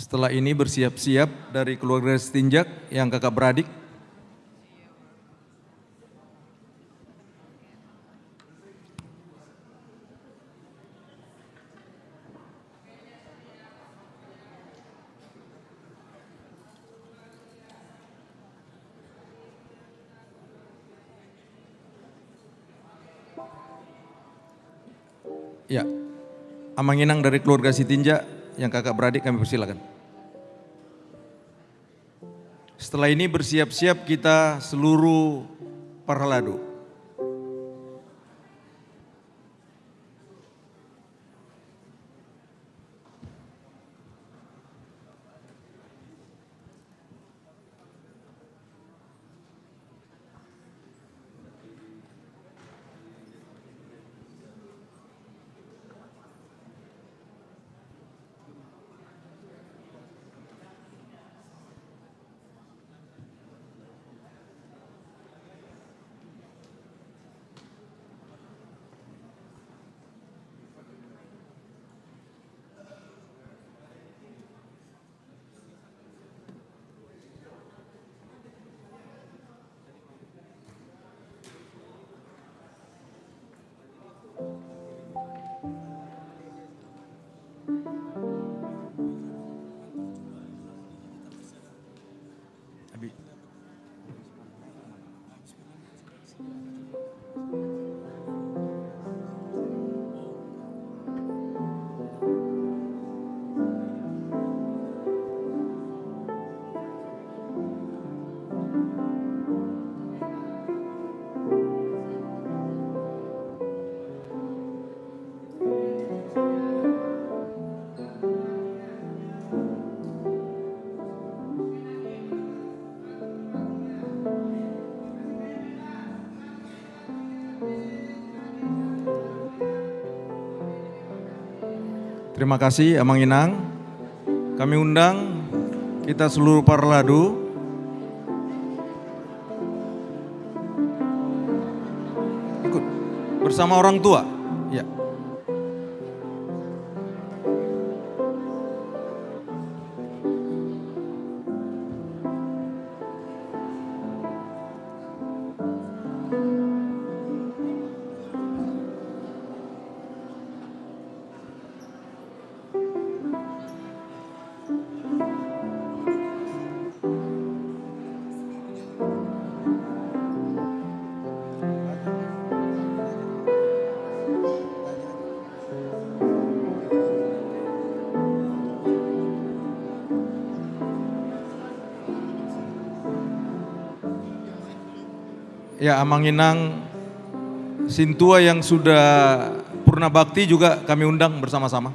Setelah ini bersiap-siap dari keluarga setinjak yang kakak beradik. Ya, Amanginang dari keluarga Sitinja yang kakak beradik kami persilakan. Setelah ini bersiap-siap kita seluruh Parhaladu. Terima kasih Amanginang. Kami undang kita seluruh Parhaladu ikut bersama orang tua. Ya. Ya, Amanginang Sintua yang sudah purna bakti juga kami undang bersama-sama.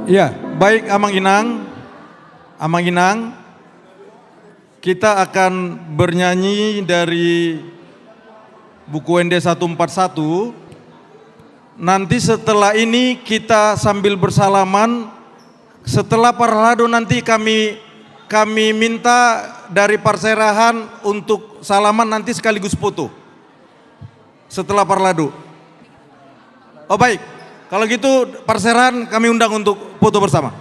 Ya, baik Amang Inang, kita akan bernyanyi dari buku ND 141. Nanti setelah ini kita sambil bersalaman. Setelah parlado nanti kami minta dari Perserahan untuk salaman nanti sekaligus foto. Setelah parlado. Oh baik, kalau gitu Perserahan kami undang untuk foto bersama.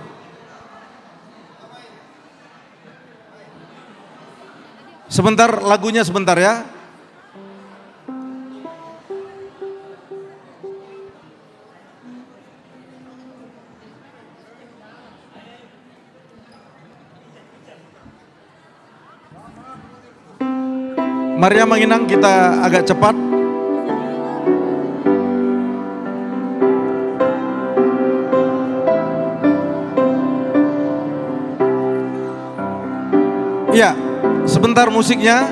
Sebentar, lagunya sebentar ya. Mari Amang Inang, kita agak cepat. Ya, sebentar musiknya.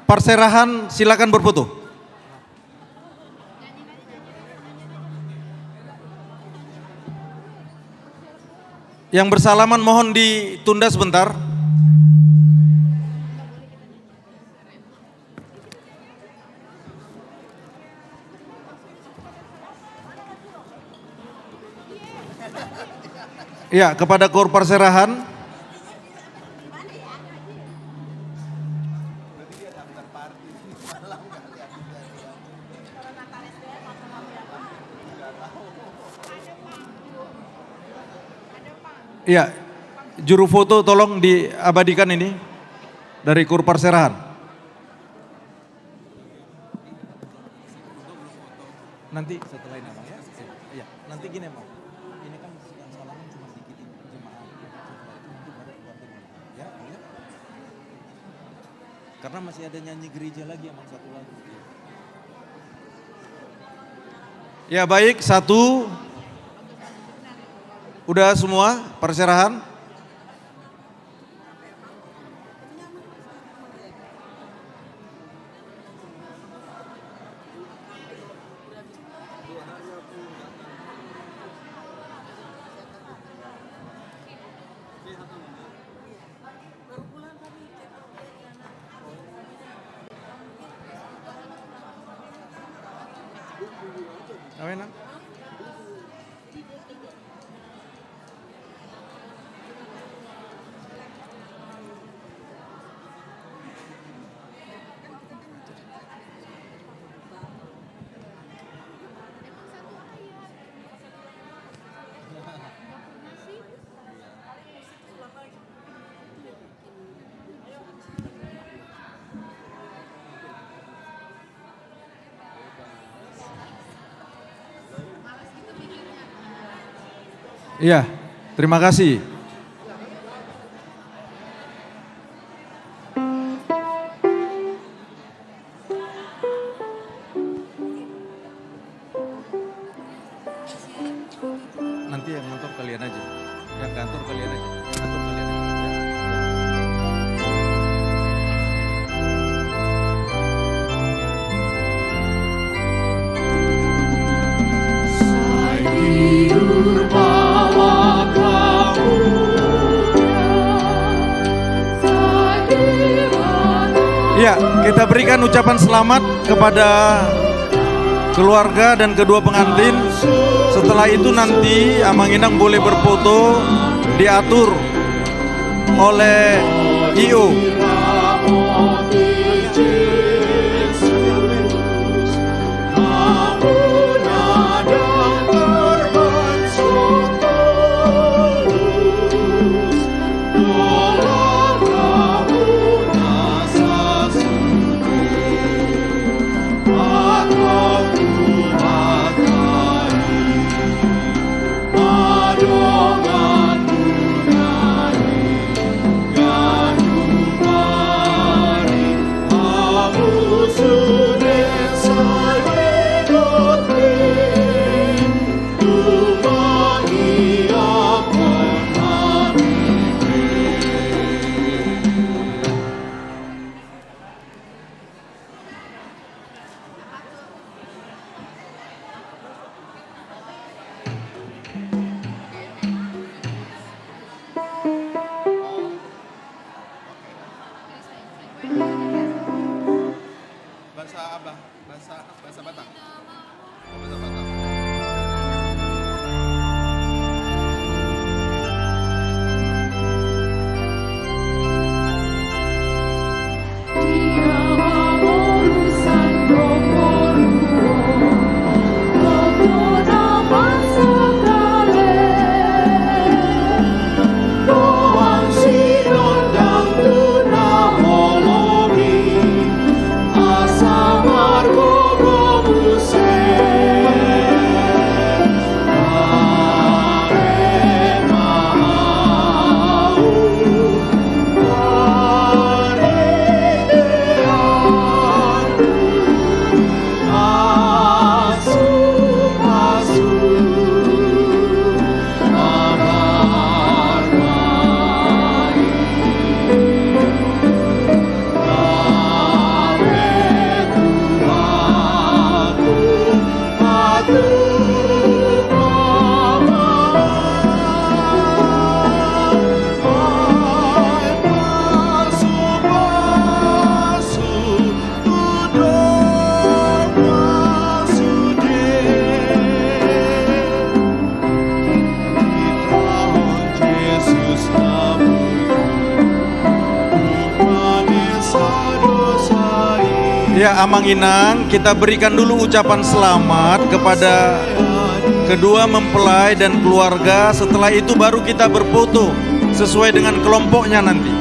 Perserahan silakan berfoto. Yang bersalaman mohon ditunda sebentar. Ya, kepada Kor Perserahan. Ya, juru foto tolong diabadikan ini dari Kor Perserahan. Nanti setelah ini Bang ya. Ya, nanti gini Bang. Ini kan yang salaman cuma dikit jemaah. Setelah itu nanti baru keluarga ya. Karena masih ada nyanyi gereja lagi yang satu lagu. Ya baik, satu. Udah semua Perserahan? Amin. Iya, terima kasih. Nanti yang nonton kalian aja, yang kantor kalian aja, kantor kalian aja. Ya, kita berikan ucapan selamat kepada keluarga dan kedua pengantin. Setelah itu nanti Amang Inang boleh berfoto, diatur oleh IO. Ya, Amanginang, kita berikan dulu ucapan selamat kepada kedua mempelai dan keluarga. Setelah itu baru kita berfoto sesuai dengan kelompoknya nanti.